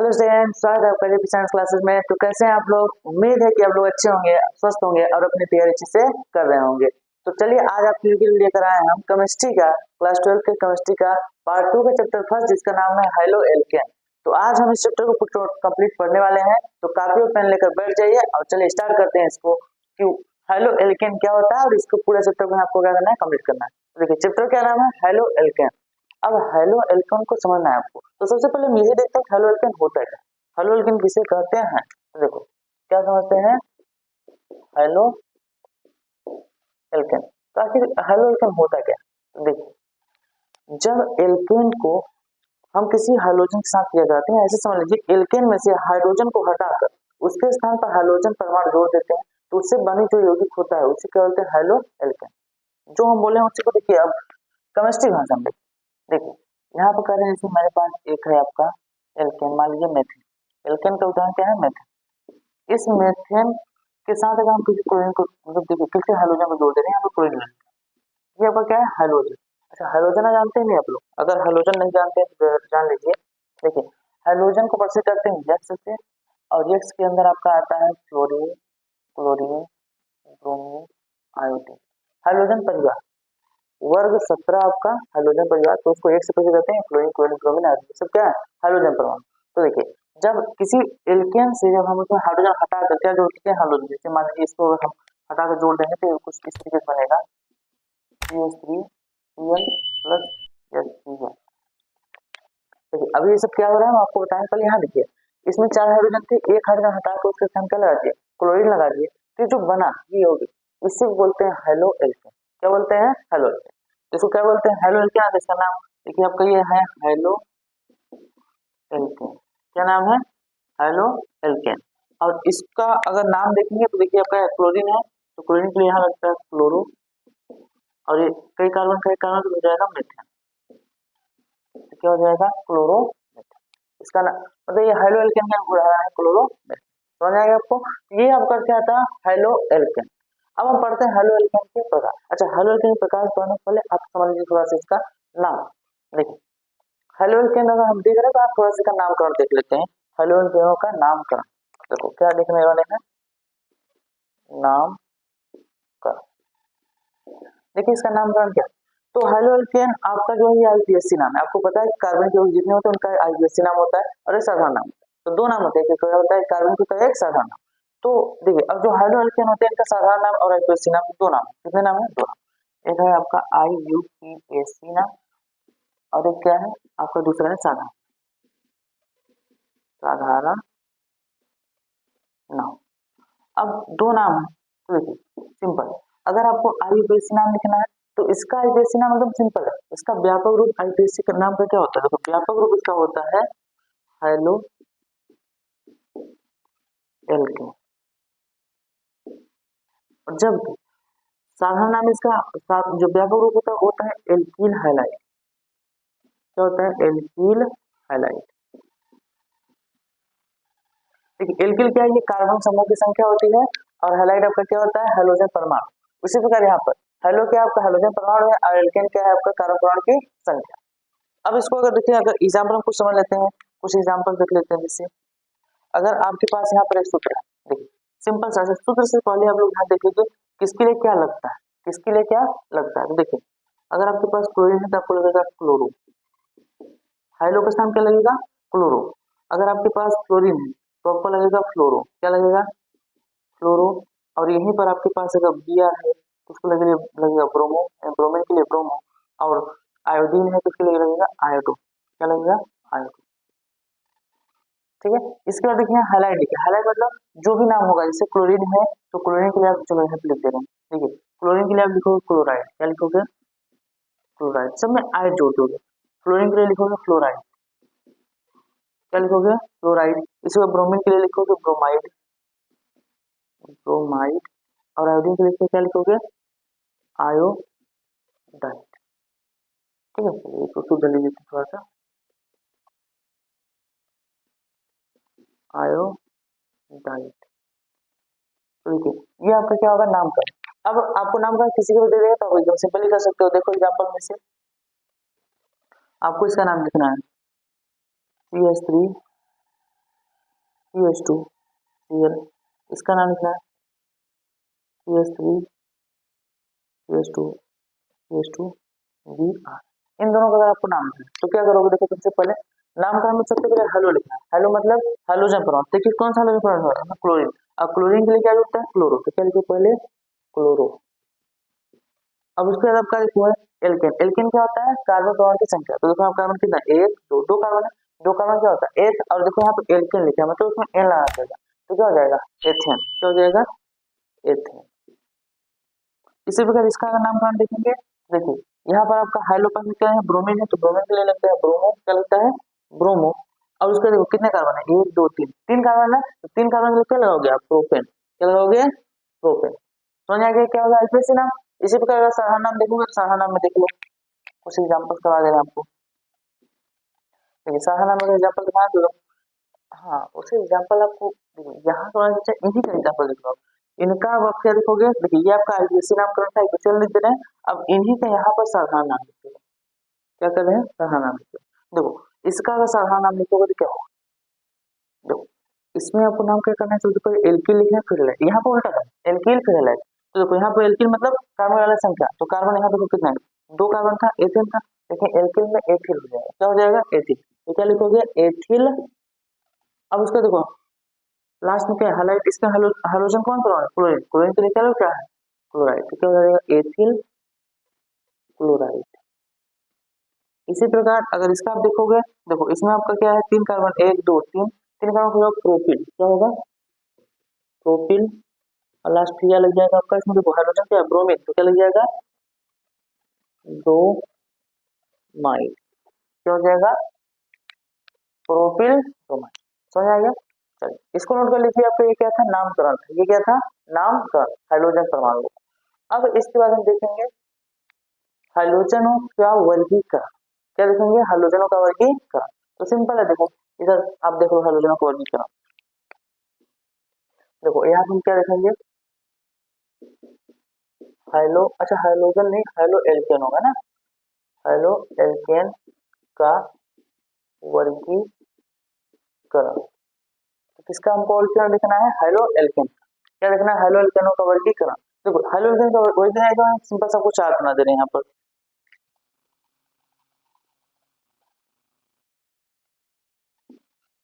Hello student, स्वागत है आपका जेपी साइंस क्लासेस में। तो कैसे हैं आप लोग? उम्मीद है कि आप लोग अच्छे होंगे, स्वस्थ होंगे और अपनी तैयारी अच्छे से कर रहे होंगे। तो चलिए आज आपके लिए लेकर आए हैं हम केमिस्ट्री का क्लास 12 के केमिस्ट्री का पार्ट 2 का चैप्टर फर्स्ट, जिसका नाम है हेलो एल्केन। तो आज हम इस चैप्टर को कंप्लीट पढ़ने वाले हैं। तो कॉपी और पेन लेकर बैठ जाइए और चलिए स्टार्ट करते हैं इसको कि हेलो एल्केन क्या होता है और इसको पूरा चैप्टर में आपको क्या करना है, कंप्लीट करना है। देखिए चैप्टर क्या नाम है, हेलो एल्केन। अब हेलो एल्केन को समझना है आपको। तो सबसे पहले हम यही देखते हैं हेलो एल्केन होता है क्या। हेलो एल्केन किसे कहते हैं? तो देखो क्या समझते हैं हेलो एल्केन। तो आखिर हेलो एल्केन होता क्या? तो देखिए जब एल्केन को हम किसी हाइड्रोजन के साथ किया जाते हैं, ऐसे समझ लीजिए एल्केन में से हाइड्रोजन को हटाकर उसके स्थान पर हाइड्रोजन परमाणु जोड़ देते हैं, तो उससे बनी जो यौगिक होता है उसे क्या बोलते हैं, हेलो एल्केन। जो हम बोले उसी को देखिए अब केमिस्ट्री भाषा में देखिए यहाँ पर कह रहे हैं जैसे मेरे पास एक है आपका एल्केन, मान लीजिए मेथेन। एल्केन का उदाहरण क्या है, मेथेन। इस मेथेन के साथ अगर हम किसी क्लोरीन को मतलब देखिए किसी हाइड्रोजन को जोड़ दे रहे हैं, यहाँ पर क्लोरीन ये आपका क्या है, हाइड्रोजन। अच्छा हाइड्रोजन जानते हैं नहीं आप लोग? अगर हाइड्रोजन नहीं जानते हैं तो जान लीजिए। देखिए हाइड्रोजन को परिचय करते हैं यक्स से, और यक्स के अंदर आपका आता है fluorine, chlorine, bromine, iodine. Hydrogen परिवार वर्ग 17 आपका हाइड्रोजन परिवार, तो उसको एक से परिचय करते हैं फ्लोरीन, क्लोरीन, ब्रोमीन, आयोडीन, सब क्या है, हाइड्रोजन परमाणु। तो देखिए जब किसी एल्केन से जब हम उसमें हाइड्रोजन हटा कर क्या जोड़ते हैं, हाइड्रोजन। जैसे मान लीजिए इसको अगर हम हटा कर जोड़ देंगे तो कुछ इस तरीके से बनेगा CH3 Cl प्लस H3। देखिए अभी ये सब क्या हो रहा है हम आपको बताएं। पहले यहाँ देखिए इसमें 4 हाइड्रोजन थे, एक हाइड्रोजन हटा कर उसके स्थान क्या लगा दिए, क्लोरीन लगा दिए। तो जो बना ये होगी, इसे बोलते हैं हेलो एल्केन। क्या बोलते हैं, हेलो एल्केन। इसको क्या बोलते हैं, हेलो एल्केन। इसका नाम देखिए आपका ये है हेलो एल्केन। क्या नाम है, हेलो एल्केन। और इसका अगर नाम देखेंगे तो देखिए आपका क्लोरीन है, तो क्लोरीन के लिए यहाँ लगता है क्लोरो, और ये कई कार्बन का एक कार्बन तो हो जाएगा मेथेन। तो क्या हो जाएगा, क्लोरो। इसका मतलब ये हेलो एल्केन का उदाहरण है क्लोरो। समझ आएगा आपको? ये आपका क्या था, हेलो एल्केन। अब हम पढ़ते हैं हेलो एल्केन के प्रकार। अच्छा हेलो एल्केन के प्रकार पढ़ने से पहले आप समझ लीजिए थोड़ा सा इसका नाम। देखिए हेलो एल्केन अगर हम देख रहे हैं तो आप थोड़ा सा इसका नामकरण देख लेते हैं। हेलो एल्केनों का नामकरण देखो क्या देखने वाले हैं, नामकरण। देखिए इसका नामकरण क्या है? तो हेलो एल्केन आपका जो है आईपीएससी नाम है। आपको पता है कार्बन के जितने होते हैं उनका आईपीएससी नाम होता है और एक साधारण नाम। तो दो नाम होते हैं, एक होता है कार्बन के होता है एक साधारण नाम। तो देखिए अब जो हेलो एल्केन होते हैं इनका साधारण नाम और आईपीएससी नाम दो नाम, कितने नाम है, दो नाम। एक है आपका IUPAC नाम और एक क्या है आपका दूसरा है साधारण साधारण नाम। अब दो नाम है तो देखिए सिंपल, अगर आपको IUPAC नाम लिखना है तो इसका आईपीएससी नाम एकदम सिंपल है। इसका व्यापक रूप आईपीएससी का नाम का क्या होता है, देखो व्यापक रूप इसका होता है हेलो एल्केन। और जब साधारण नाम इसका जो व्यापक रूप होता है एल्कील हैलाइड। क्या होता है, एल्कील हैलाइड। देखिए एल्कील क्या है, ये कार्बन समूह की संख्या होती है, और हैलाइड आपका क्या होता है, हाइड्रोजन परमाणु। उसी प्रकार यहाँ पर हेलो क्या आपका हाइड्रोजन परमाणु है और एल्केन क्या है आपका कार्बन परमाणु की संख्या। अब इसको अगर देखिए, अगर एग्जाम्पल हम कुछ समझ लेते हैं, कुछ एग्जाम्पल देख लेते हैं। जैसे अगर आपके पास यहाँ पर एक सूत्र है, देखिए सिंपल सा सूत्र से पहले आप लोग यहाँ देख लीजिए किसके लिए क्या लगता है, किसके लिए क्या लगता है। तो देखिए अगर आपके पास क्लोरीन है तो आपको लगेगा क्लोरो, हाइलो का स्थान क्या लगेगा, क्लोरो। अगर आपके पास क्लोरीन है तो आपको लगेगा फ्लोरो, क्या लगेगा, फ्लोरो। और यहीं पर आपके पास अगर Br है तो उसको लगेगा ब्रोमो, ब्रोमीन के लिए ब्रोमो। और आयोडीन है तो उसके लिए लगेगा आयोडो, क्या लगेगा, आयोडो। ठीक है, इसके बाद देखिए हाइलाइट। देखिए हाइलाइट मतलब जो भी नाम होगा, जैसे क्लोरीन है तो क्लोरीन के लिए आप चलो यहाँ पे लिख दे रहे हैं। देखिए क्लोरीन के लिए आप लिखोगे क्लोराइड, क्या लिखोगे, क्लोराइड। सब में आयड जोड़ दोगे। फ्लोरीन के लिए लिखोगे फ्लोराइड, क्या लिखोगे, फ्लोराइड। इसी बार ब्रोमीन के लिए लिखोगे ब्रोमाइड, ब्रोमाइड। और आयोडीन के लिए क्या लिखोगे, आयोडाइड। ठीक है, ये तो शुद्ध लीजिए थोड़ा सा, आयोडाइड। तो देखिए ये आपका क्या होगा, नामकरण। अब आपको नामकरण किसी को भी दे देगा तो आप एकदम सिंपल ही कर सकते हो। देखो एग्जांपल में से आपको इसका नाम लिखना है CH3 CH2 Cl, इसका नाम लिखना है CH3 CH2 CH2 Br। इन दोनों का अगर आपको नाम लिखना है तो क्या करोगे, देखो सबसे पहले नाम का हमें सबसे पहले हेलो लिखना है। हेलो मतलब हेलोजन परमाणु, देखिए कौन सा हेलोजन परमाणु है, क्लोरीन। अब क्लोरीन के लिए क्या होता है, क्लोरो, तो क्या लिखो पहले क्लोरो। अब उसके बाद आपका लिखो है एल्केन। एल्केन क्या होता है, कार्बन परमाणु की संख्या। तो देखो आप कार्बन कितना, एक दो, दो कार्बन है, दो कार्बन क्या होता है एक, और देखो यहाँ पे एल्केन लिखा है मतलब उसमें एन लगाना पड़ेगा, तो क्या हो जाएगा एथेन, क्या हो जाएगा एथेन। इसी प्रकार इसका अगर नामकरण देखेंगे, देखिए यहाँ पर आपका हाइड्रोजन क्या है, ब्रोमीन है, तो ब्रोमीन के लिए लगता है ब्रोमो, क्या लगता है ब्रोमो। और उसके देखो कितने कार्बन है, एक दो तीन, तीन कार्बन है, तो तीन कार्बन के लिए क्या लगाओगे आप, प्रोपेन, क्या लगाओगे प्रोपेन। समझ आ गया क्या होगा आईपीएसी नाम। इसी प्रकार अगर साधारण नाम देखोगे तो साधारण नाम में देख लो, कुछ एग्जाम्पल करवा देना आपको। देखिए साधारण नाम का एग्जाम्पल दिखा दो, हाँ उसे एग्जाम्पल आपको यहाँ थोड़ा सा इन्हीं का एग्जाम्पल लिख लो। इनका अब आप क्या लिखोगे, देखिए ये आपका आईपीएसी नामकरण था, चल लिख दे रहे हैं। अब इन्हीं का यहाँ पर साधारण नाम लिख दो, क्या कर रहे हैं साधारण नाम लिख दो। देखो इसका अगर साधारण नाम लिखोगे तो क्या होगा, देखो इसमें आपको नाम क्या करना है, सबसे पहले एल्किल लिखना है फिर हैलाइड, यहाँ पर उल्टा है एल्किल फिर हैलाइड। तो देखो यहाँ पर एल्किल मतलब कार्बन वाला संख्या, तो कार्बन यहाँ देखो कितना है, दो कार्बन था एथिल था, लेकिन एल्किल में एथिल हो जाएगा, क्या हो जाएगा एथिल, तो क्या लिखोगे एथिल। अब उसका देखो लास्ट में क्या है हाइलाइट, इसका हाइड्रोजन कौन सा है क्लोरीन, क्लोरीन के लिए क्या क्या है क्लोराइड, तो क्या हो जाएगा एथिल क्लोराइड। इसी प्रकार अगर इसका आप देखोगे, देखो इसमें आपका क्या है तीन कार्बन, एक दो तीन, तीन कार्बन होगा प्रोपिल, क्या होगा प्रोपिल। और लास्ट क्या लग जाएगा आपका, इसमें देखो हाइड्रोजन क्या है ब्रोमीन, तो क्या लग जाएगा ब्रोमाइड, क्या हो जाएगा प्रोपिल ब्रोमाइड। समझ आ गया, चलिए इसको नोट कर लीजिए, आपका ये क्या था नामकरण था, ये क्या था नामकरण हाइड्रोजन परमाणु। अब इसके बाद हम देखेंगे हाइड्रोजनों का वर्गीकरण, क्या देखेंगे हाइड्रोजनों का वर्गीकरण। तो सिंपल है, देखो इधर आप देखो हाइड्रोजनों का वर्गीकरण, देखो यहाँ हम क्या देखेंगे हाइलो, अच्छा हाइड्रोजन नहीं हाइलो एल्केन होगा ना, हाइलो एल्केन का वर्गीकरण। तो किसका हमको वर्गीकरण लिखना है हाइलो एल्केन, क्या लिखना है हाइलो एल्केनों का वर्गीकरण। देखो हाइलो एल्केन का वर्गीकरण सिंपल सा कुछ चार्ट बना दे रहे हैं यहाँ पर।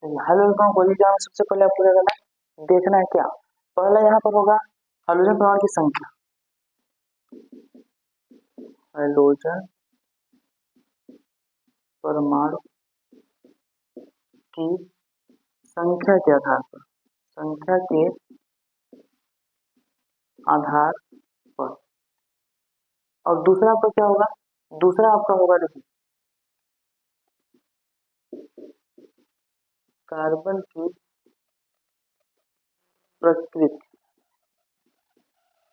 हाइलो एल्केनों का वर्गीकरण सबसे पहले आपको क्या करना है, देखना है क्या, पहला यहाँ पर होगा हाइड्रोजन परमाणु की संख्या, हाइड्रोजन परमाणु की संख्या के आधार पर, संख्या के आधार पर। और दूसरा आपका क्या होगा, दूसरा आपका होगा देखिए कार्बन की प्रकृति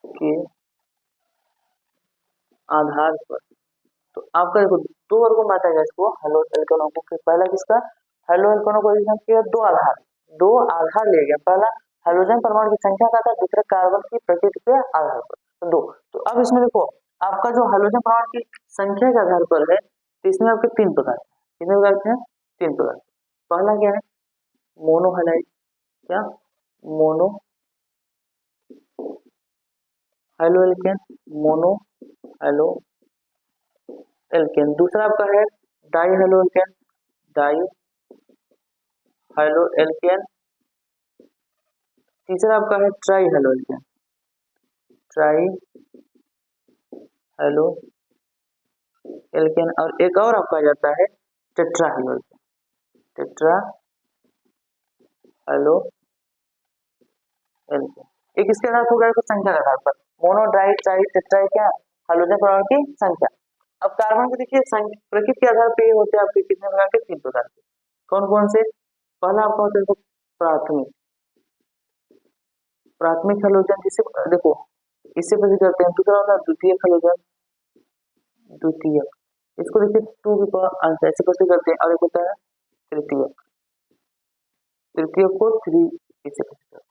के आधार पर। तो आपका देखो दो वर्गों में बांटा गया इसको हेलो एल्केनों को, पहला किसका हेलो एल्केनों को किया दो आधार, दो आधार लिया गया, पहला हाइड्रोजन परमाणु की संख्या का था, दूसरा कार्बन की प्रकृति के आधार पर, तो दो। तो अब इसमें देखो आपका जो हाइड्रोजन परमाणु की संख्या के आधार पर है, तो इसमें आपके तीन प्रकार है, कितने प्रकार के हैं तीन प्रकार। पहला क्या है मोनो हैलाइड, क्या mono halo alkane, mono halo alkane. दूसरा आपका है die halo alkane, die halo alkane. तीसरा आपका है try halo alkane, try halo alkane. और एक और आपका आ जाता है tetra halo alkane, tetra halo alkane. एक इसके आधार पर कुछ संख्या के आधार पर मोनो डाई ट्राई टेट्रा क्या हाइड्रोजन परमाणु की संख्या। अब कार्बन को देखिए प्रकृति के आधार पर ये होते हैं आपके कितने प्रकार के, तीन प्रकार के। कौन कौन से, पहला आपका होता है प्राथमिक, प्राथमिक हाइड्रोजन जिसे देखो इससे पता करते हैं, दूसरा होता है द्वितीय हाइड्रोजन, द्वितीय इसको देखिए टू की पावर आंसर ऐसे कैसे करते हैं, और एक होता है तृतीय, तृतीय को थ्री इसे कैसे करते हैं।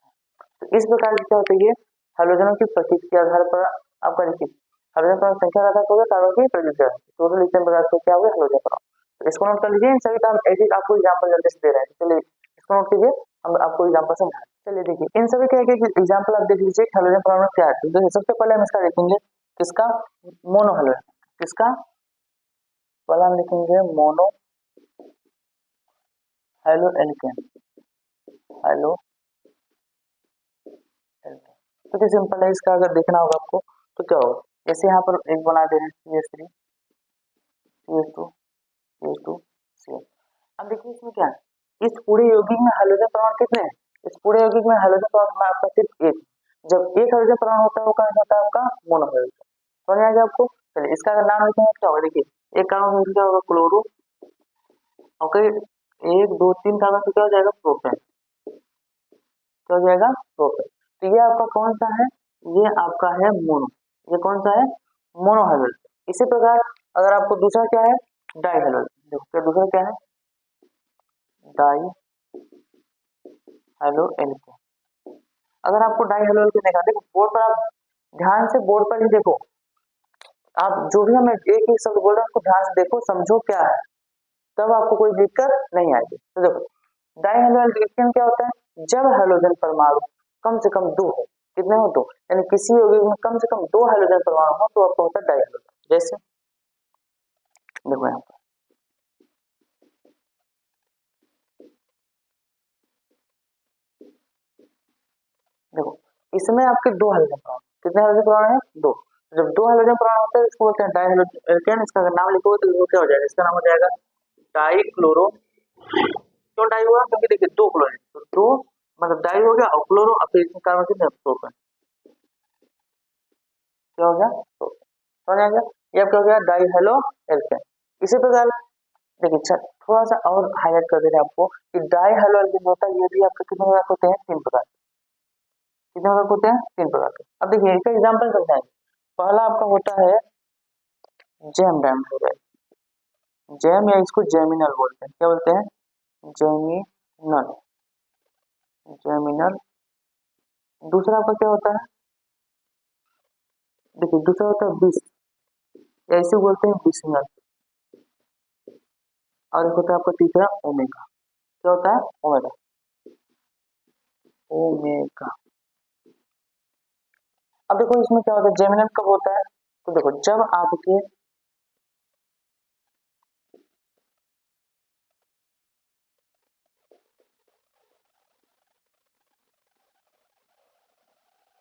तो इस प्रकार से क्या होता है हाइड्रोजनों की प्रकृति के आधार पर आपका देखिए हाइड्रोजन परमाणु संख्या का आधार होगा, कार्बन की प्रकृति का टोटल इतने प्रकार से क्या होगा हाइड्रोजन परमाणु। तो इसको नोट कर लीजिए, इन सभी का हम एक एक आपको एग्जांपल जल्दी से दे रहे हैं, चलिए इसको नोट कीजिए। हम आपको एग्जाम्पल समझाएं। चलिए देखिए इन सभी के एक एग्जाम्पल आप देख लीजिए हेलोजन परमाणु क्या है। तो सबसे पहले हम इसका देखेंगे किसका, मोनो हेलोजन। किसका, पहला हम लिखेंगे mono halo alkane, halo alkane. तो क्या सिंपल है, इसका अगर देखना होगा आपको तो क्या होगा, जैसे यहाँ पर एक बना दे रहे हैं CH3 CH2 CH2 CH। अब देखिए इसमें क्या है, इस पूरे यौगिक में हाइड्रोजन परमाणु कितने हैं, इस पूरे यौगिक में हाइड्रोजन परमाणु में आपका सिर्फ एक। जब एक हाइड्रोजन परमाणु होता है वो कौन होता है आपका, मोनो हाइड्रोजन। समझ आ गया आपको। चलिए इसका अगर नाम लिखेंगे क्या होगा, देखिए एक कार्बन क्या होगा क्लोरो, और कई 1 2 3 कार्बन से क्या हो जाएगा प्रोपेन, क्या हो जाएगा प्रोपेन। तो ये आपका कौन सा है, ये आपका है मोनो, ये कौन सा है मोनो हाइड्रोजन। इसी प्रकार अगर आपको दूसरा क्या है डाई हाइड्रोजन, देखो क्या दूसरा क्या है डाई हेलो एल्केन। अगर आपको डाई हेलो एल्केन देखा, देखो बोर्ड पर आप ध्यान से बोर्ड पर ही देखो, आप जो भी हमें एक एक शब्द बोल रहे हैं उसको ध्यान से देखो समझो क्या है, तब आपको कोई दिक्कत नहीं आएगी। तो देखो डाई हेलो एल्केन क्या होता है, जब हेलोजन परमाणु कम से कम 2 हो, कितने हो 2, यानी किसी यौगिक में कम से कम 2 हेलोजन परमाणु हो तो आपको होता है डाई हेलोजन। जैसे देखो यहाँ पर देखो इसमें आपके 2 हाइड्रोजन परमाणु, कितने हाइड्रोजन परमाणु है 2। जब 2 हाइड्रोजन परमाणु होते हैं इसको बोलते हैं डाइहाइड्रोजन। इसका अगर नाम लिखोगे तो वो क्या हो जाएगा, इसका नाम हो जाएगा डाई क्लोरो। क्यों डाई हुआ, क्योंकि देखिए 2 क्लोरीन, तो 2 मतलब डाई हो गया, और क्लोरो अब इसमें कार्बन कितने प्रोपेन, क्या हो गया तो समझ आ गया। ये आपका हो गया डाई हेलो एल्केन। इसी प्रकार देखिए अच्छा थोड़ा सा और हाईलाइट कर दे रहे हैं आपको कि डाई हेलो एल्केन होता है, ये भी आपके कितने प्रकार होते हैं 3 प्रकार, कितने प्रकार होते हैं 3 प्रकार के। अब देखिए इसका एग्जाम्पल समझाएंगे। पहला आपका होता है जेम डैम हो गया, जेम या इसको जेमिनल बोलते हैं, क्या बोलते हैं जेमिनल, जेमिनल। दूसरा आपका क्या होता है, देखिए दूसरा होता है बिस, या इसे बोलते हैं बिस्मल। और एक होता है आपका तीसरा ओमेगा, क्या होता है ओमेगा, ओमेगा। अब देखो इसमें क्या होता है जेमिनल कब होता है, तो देखो जब आपके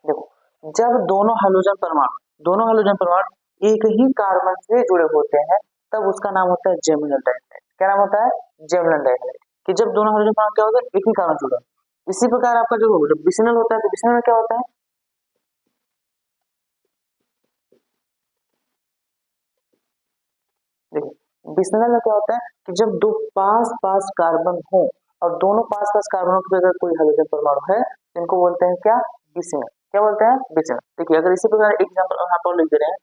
देखो जब दोनों हाइड्रोजन परमाणु एक ही कार्बन से जुड़े होते हैं तब उसका नाम होता है जेमिनल डाइहाइड। क्या नाम होता है जेमिनल डाइहाइड, कि जब दोनों हाइड्रोजन परमाणु क्या होता है एक ही कार्बन से जुड़े होते हैं। इसी प्रकार आपका जो बिस्मिनल होता है, तो बिस्मिनल में क्या होता है, देखिए बिस्मिनल में क्या होता है कि जब दो पास पास कार्बन हो और दोनों पास पास कार्बनों की अगर कोई हाइड्रोजन परमाणु है इनको बोलते हैं क्या बिस्मिनल, क्या बोलते हैं बिस्मिनल। देखिए अगर इसी प्रकार एग्जाम्पल यहाँ पर लिख दे रहे हैं,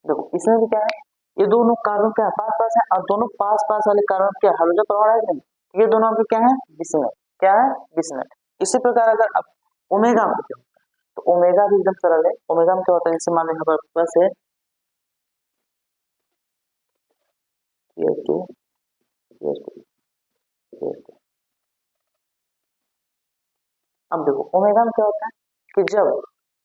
देखो इसमें भी क्या है, ये दोनों कार्बन क्या पास पास है और दोनों पास पास वाले कार्बन क्या हाइड्रोजन परमाणु है नहीं, ये दोनों आपके क्या है बिस्मिनल, क्या है बिस्मिनल। इसी प्रकार अगर अब ओमेगा में क्या होता है, तो ओमेगा भी एकदम सरल है। ओमेगा में क्या होता है, जैसे मान लो यहाँ पर प्लस है CH2 CH2 CH2। अब देखो ओमेगा में क्या होता है कि जब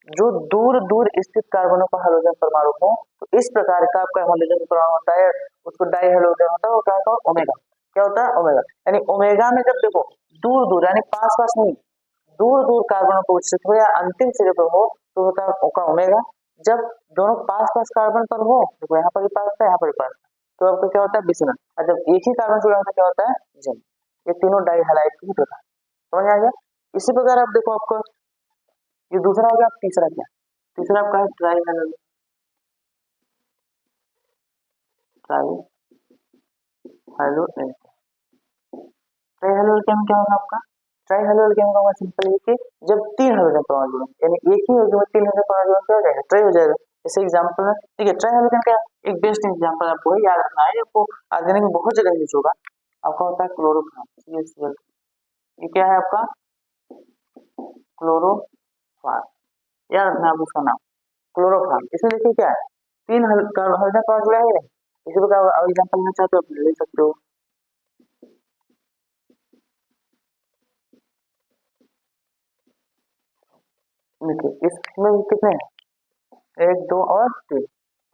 जो दूर दूर स्थित कार्बनों का हाइड्रोजन परमाणु हो तो इस प्रकार का आपका हाइड्रोजन परमाणु होता है, उसको डाई हाइड्रोजन होता है, वो क्या होता है ओमेगा, क्या होता है ओमेगा। यानी ओमेगा में जब देखो दूर दूर यानी पास पास नहीं, दूर दूर कार्बनों को स्थित हो या अंतिम सिरे पर हो तो होता है उसका ओमेगा। जब दोनों पास पास कार्बन पर हो, देखो यहाँ पर भी पास था यहाँ पर भी पास था, तो आपका क्या होता है बिस्मिनल। और जब एक ही कार्बन जुड़ा होता है क्या होता है जिंक। ये तीनों डाई हाइलाइट की प्रकार, समझ आ गया। इसी प्रकार आप देखो आपका ये दूसरा हो गया, तीसरा क्या, तीसरा आपका है try hello, try hello try halo alkane क्या होगा आपका, ट्राई हेलो एल्केन का सिंपल है कि जब 3 हाइड्रोजन परमाणु जुड़े यानी एक ही यौगिक में 3 हाइड्रोजन परमाणु जुड़े क्या हो जाएगा ट्राई हो जाएगा। जैसे एग्जांपल है ठीक है, ट्राई हेलोजन का एक बेस्ट एग्जांपल आपको याद रखना है, आपको ऑर्गेनिक में बहुत जगह यूज होगा, आपका होता है क्लोरोफॉर्म CH2। ये क्या है आपका क्लोरोफॉर्म, याद रखना आप उसका नाम क्लोरोफॉर्म। इसमें देखिए क्या है 3 हाइड्रोजन परमाणु जुड़ा है, इसी प्रकार और एग्जाम्पल लेना चाहते हो आप ले सकते हो। देखिए इसमें कितने हैं, 1 2 और 3,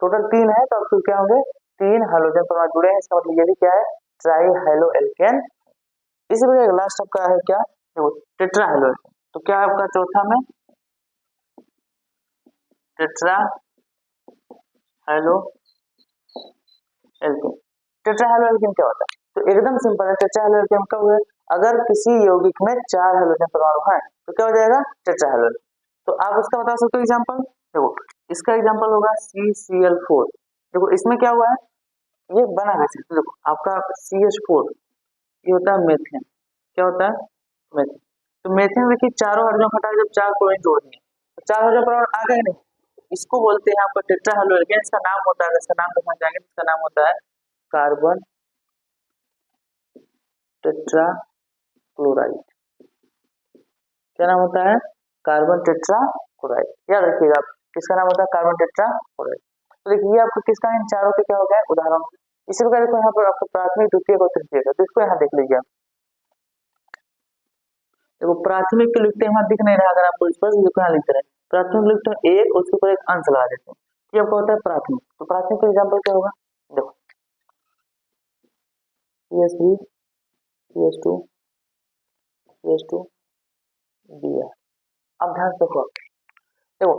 टोटल 3 है, तो आपको क्या होंगे 3 हाइड्रोजन परमाणु जुड़े हैं, इसका मतलब ये भी क्या है ट्राई हाइलो एल्केन। इसी प्रकार लास्ट आपका है क्या, देखो टेट्रा हाइलो एल्केन। तो क्या है आपका चौथा में tetra halo alkane. Tetra halo alkane क्या होता है, तो एकदम सिंपल है, टेट्रा हाइलो एल्केन कब हुआ, अगर किसी यौगिक में 4 हाइड्रोजन परमाणु है तो क्या हो जाएगा टेट्रा हाइलो एल्केन। तो आप उसका बता सकते हो एग्जांपल, देखो इसका एग्जांपल होगा CCl4। देखो इसमें क्या हुआ है, ये बना कैसे, तो देखो आपका CH4 ये होता है मेथेन, क्या होता है मेथेन। तो मेथेन देखिए चारों हाइड्रोजन हटा जब 4 क्लोरीन जोड़ दिए तो 4 हाइड्रोजन परमाणु आ गए नहीं, इसको बोलते हैं आपका टेट्रा हाइड्रो एल्केन। इसका नाम होता है, इसका नाम देखना चाहेंगे तो इसका नाम होता है कार्बन टेट्रा क्लोराइड। क्या नाम होता है, कार्बन टेट्रा क्लोराइड, याद रखिएगा आप किसका नाम होता है कार्बन टेट्रा क्लोराइड। तो देखिए आपको किसका इन चारों के क्या हो गया उदाहरण। इसी प्रकार देखो यहाँ पर आपको प्राथमिक द्वितीय और तृतीय का, तो इसको यहाँ देख लीजिए आप, देखो प्राथमिक के लिखते हैं, दिख नहीं रहा, अगर आपको स्पष्ट लिखो यहाँ लिखते रहे प्राथमिक लिखते हैं एक, उसके ऊपर एक अंश लगा देते हैं, ये आपको होता है प्राथमिक। तो प्राथमिक का एग्जाम्पल क्या होगा, देखो CH3 CH2 CH2 Br। अब ध्यान से देखो, देखो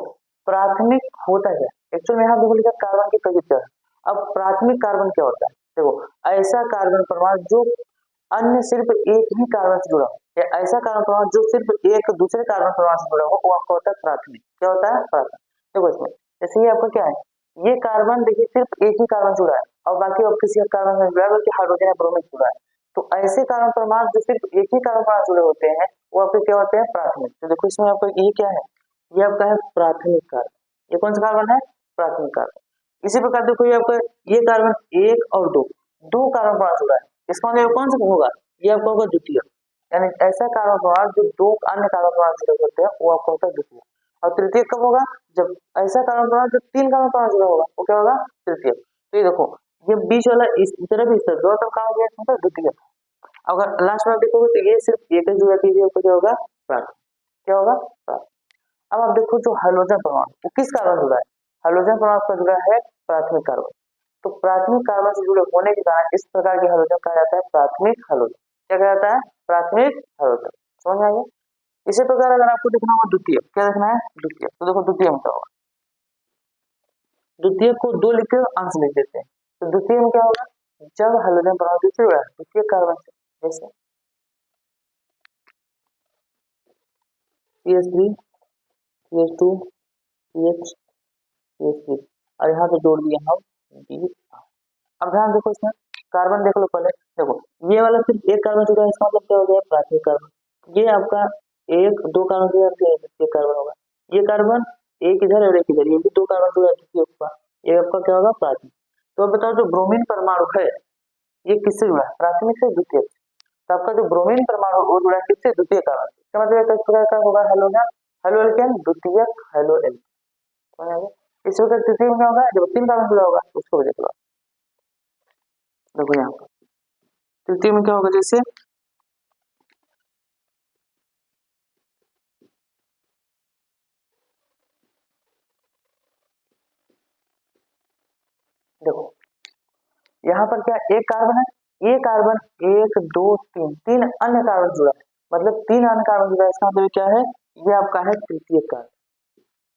प्राथमिक होता है एक्चुअल में, यहाँ देखो लिखा कार्बन की प्रकृति। अब प्राथमिक कार्बन क्या होता है, देखो ऐसा कार्बन परमाणु जो अन्य सिर्फ एक ही कार्बन से जुड़ा हो, या ऐसा कार्बन परमाणु जो सिर्फ एक दूसरे कार्बन परमाणु से जुड़ा हो, वो आपका होता है प्राथमिक। क्या होता है प्राथमिक। देखो इसमें जैसे ये आपका क्या है, ये कार्बन देखिए सिर्फ एक ही कार्बन जुड़ा है और बाकी और किसी कार्बन से जुड़ा है, बल्कि हाइड्रोजन या ब्रोमीन जुड़ा है। तो ऐसे कार्बन परमाणु जो सिर्फ एक ही कार्बन परमाणु जुड़े होते हैं वो आपके क्या होते हैं प्राथमिक। तो देखो इसमें आपका ये क्या है, ये आपका है प्राथमिक कार्बन। ये कौन सा कार्बन है, प्राथमिक कार्बन। इसी प्रकार देखो ये आपका ये कार्बन 1 और 2, दो कार्बन परमाणु जुड़ा है, इसका मतलब कौन सा होगा, ये आपका होगा द्वितीय। यानी ऐसा कार्बन परमाणु जो दो अन्य कार्बन परमाणु जुड़े होते हैं वो आपका होता है द्वितीय। और तृतीय कब होगा, जब ऐसा कार्बन परमाणु जो 3 कार्बन परमाणु जुड़ा होगा वो क्या होगा तृतीय। तो ये देखो ये बीच वाला इस तरफ इस तरफ दो तरफ कहा गया मतलब द्वितीय। अगर लास्ट में देखोगे तो ये सिर्फ एक ही जुड़ा है, क्या होगा प्राथमिक। क्या होगा प्राथमिक। अब आप देखो जो हाइड्रोजन परमाणु वो किस कार्बन जुड़ा है, हाइड्रोजन परमाणु का जुड़ा है प्राथमिक कार्बन। तो प्राथमिक कार्बन से जुड़े होने के कारण इस प्रकार के हाइड्रोजन कहा जाता है प्राथमिक हाइड्रोजन। क्या कहा जाता है प्राथमिक हाइड्रोजन, समझ में आ गया। इसी प्रकार अगर आपको देखना होगा द्वितीय, क्या देखना है द्वितीय, तो देखो द्वितीय में क्या होगा, द्वितीय को 2 लिख के अंश लिख देते हैं। तो द्वितीय में क्या होगा, जब हाइड्रोजन परमाणु से जुड़ा है द्वितीय कार्बन से, जैसे CH3 CH2 CH CH3 और यहाँ पे जोड़ दिया हम B। अब ध्यान देखो इसमें कार्बन देख लो पहले, देखो ये वाला सिर्फ एक कार्बन जुड़ा है, इसका मतलब क्या हो गया प्राथमिक कार्बन। ये आपका 1 2 कार्बन जुड़ा है, द्वितीय कार्बन होगा। ये कार्बन एक इधर और एक इधर, ये भी 2 कार्बन जुड़ा है द्वितीय का, ये आपका क्या होगा प्राथमिक। तो अब बताओ जो ब्रोमीन परमाणु है ये किससे जुड़ा है, प्राथमिक से द्वितीय। तो आपका जो ब्रोमीन परमाणु वो जुड़ा है किससे, द्वितीय कार्बन। इसका मतलब इस प्रकार का होगा हाइड्रोजन हाइलो एल्केन द्वितीयक हाइलो एल्केन, समझ आ गया। इस प्रकार तृतीय में क्या होगा, जब 3 कार्बन जुड़ा होगा उसको भी देख लो। देखो यहाँ पर तृतीय में क्या होगा, जैसे देखो यहाँ पर क्या एक कार्बन है, ये कार्बन 1 2 3 अन्य कार्बन जुड़ा है, मतलब 3 अन्य कार्बन जुड़ा है, इसका मतलब क्या है ये आपका है तृतीय कार्बन।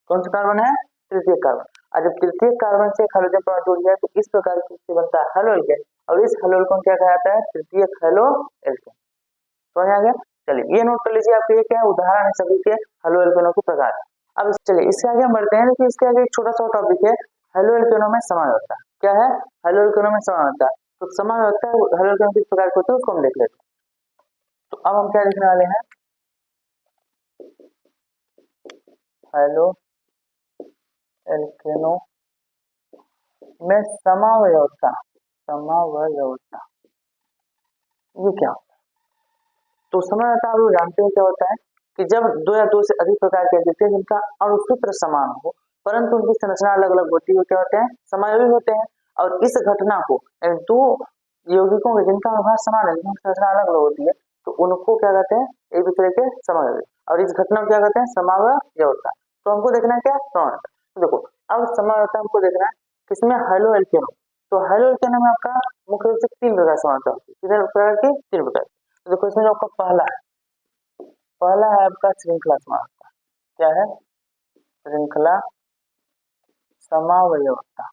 कौन सा कार्बन है, तृतीय कार्बन। और जब तृतीय कार्बन से हाइड्रोजन परमाणु जुड़ जाए तो इस प्रकार से बनता है हेलो एल्केन, और इस हेलो एल्केन क्या कहलाता है तृतीय हेलो एल्केन, समझ आ गया। चलिए ये नोट कर लीजिए, आपके ये क्या है उदाहरण है सभी के हेलो एल्केनों के प्रकार। अब चलिए इसके आगे हम बढ़ते हैं, लेकिन इसके आगे एक छोटा सा टॉपिक है हेलो एल्केनों में समायोजकता। क्या है, हेलो एल्केनों में समायोजकता। तो समायोजकता हेलो एल्केन किस प्रकार के होते हैं उसको हम देख लेते हैं। तो अब हम क्या देखने वाले हैं, हेलो एल्केनों में समावयवता। समावयवता ये क्या होता है, तो समावयवता आप लोग जानते हैं क्या होता है कि जब 2 या 2 से अधिक प्रकार के एसिड हैं जिनका अणुसूत्र समान हो परंतु उनकी संरचना अलग अलग होती है, क्या होते हैं समायोजी होते हैं। और इस घटना को दो यौगिकों के जिनका व्यवहार समान है, जिनकी संरचना अलग अलग होती है, तो उनको क्या कहते हैं, एक दूसरे के समावयवी, और इस घटना को क्या कहते हैं, समावयवता। तो हमको देखना है क्या, समावयवता। तो देखो अब समावयवता हमको देखना है किसमें, हेलो एल्केन। तो हेलो एल्केन में आपका मुख्य रूप से तीन प्रकार की समावयवता होती है, कितने प्रकार की, तीन प्रकार की। तो देखो इसमें जो आपका पहला है आपका श्रृंखला समावयवता। क्या है, श्रृंखला समावयवता।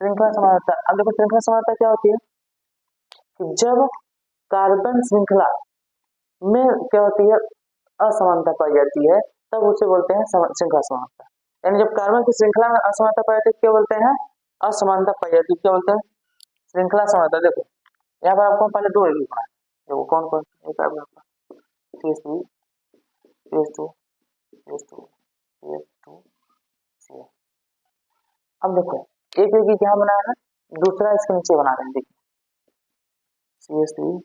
श्रृंखला समावयवता, अब देखो श्रृंखला समावयवता क्या होती है कि जब कार्बन श्रृंखला में क्या होती है, असमानता पाई जाती है, तब उसे बोलते हैं श्रृंखला समानता। यानी जब कार्बन की श्रृंखला में असमानता पाई जाती है क्या बोलते हैं, असमानता पाई जाती है, क्या बोलते हैं, श्रृंखला समानता। देखो यहाँ पर आपको पहले दो यौगिक बनाए, देखो कौन कौन, एक आपका CH3 CH2 CH2 CH2 CH। अब देखो एक यौगिक यहाँ बनाया है, दूसरा इसके नीचे बना रहे हैं, देखिए CH3।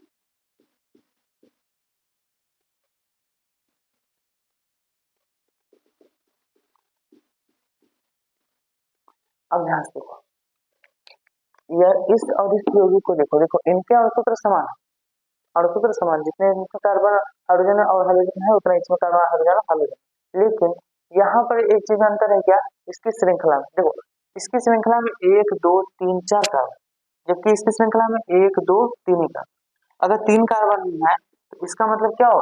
अब ध्यान से देखो यह इस और इस यौगिक को देखो, देखो इनके अणुसूत्र समान है, अणुसूत्र समान, जितने इसमें कार्बन हाइड्रोजन और हाइड्रोजन है उतना इसमें कार्बन हाइड्रोजन हाइड्रोजन। लेकिन यहाँ पर एक चीज अंतर है, क्या, इसकी श्रृंखला में देखो, इसकी श्रृंखला में 1 2 3 4 कार्बन, जबकि इसकी श्रृंखला में 1 2 3 ही कार्बन। अगर 3 कार्बन है तो इसका मतलब क्या हो,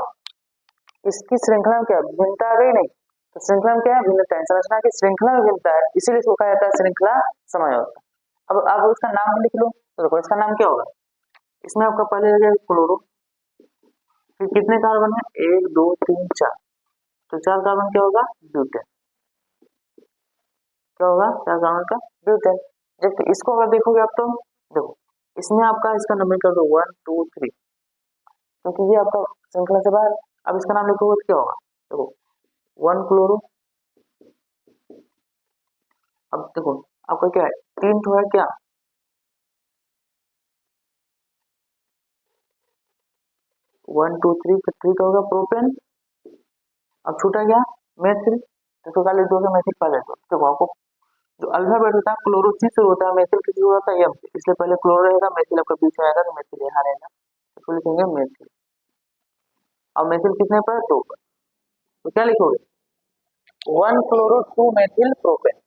इसकी श्रृंखला में क्या भिन्नता आ गई, नहीं, तो श्रृंखला में क्या है, भिन्नता है, संरचना की श्रृंखला में भिन्नता है, इसीलिए इसको कहा जाता है श्रृंखला समावयवता। अब आप उसका नाम भी लिख लो, तो देखो इसका नाम क्या होगा, इसमें आपका पहले लगे क्लोरो, फिर कितने कार्बन है, 1 2 3 4, तो 4 कार्बन क्या होगा, ब्यूटेन। क्या होगा, 4 कार्बन का ब्यूटेन। जबकि इसको अगर देखोगे आप, तो देखो इसमें आपका इसका नंबर कर दो 1 2 3, क्योंकि ये आपका श्रृंखला से बाहर। अब इसका नाम लिखोगे तो क्या होगा, देखो 1 क्लोरो। अब देखो आपका क्या है, 3 तो है क्या, 1 2 3, फिर 3 का होगा प्रोपेन। अब छूटा गया मेथिल, तो खाली 2 से मेथिल पा जाएगा। देखो आपको जो अल्फाबेट होता है क्लोरो सी से होता है, मेथिल किसी को होता है एम, इसलिए पहले क्लोरो रहेगा, मेथिल आपका बीच में आएगा, तो मेथिल यहाँ रहेगा, तो लिखेंगे मेथिल। और मेथिल कितने पर, 2 पर, तो क्या लिखोगे, 1 क्लोरो 2 मेथिल प्रोपेन।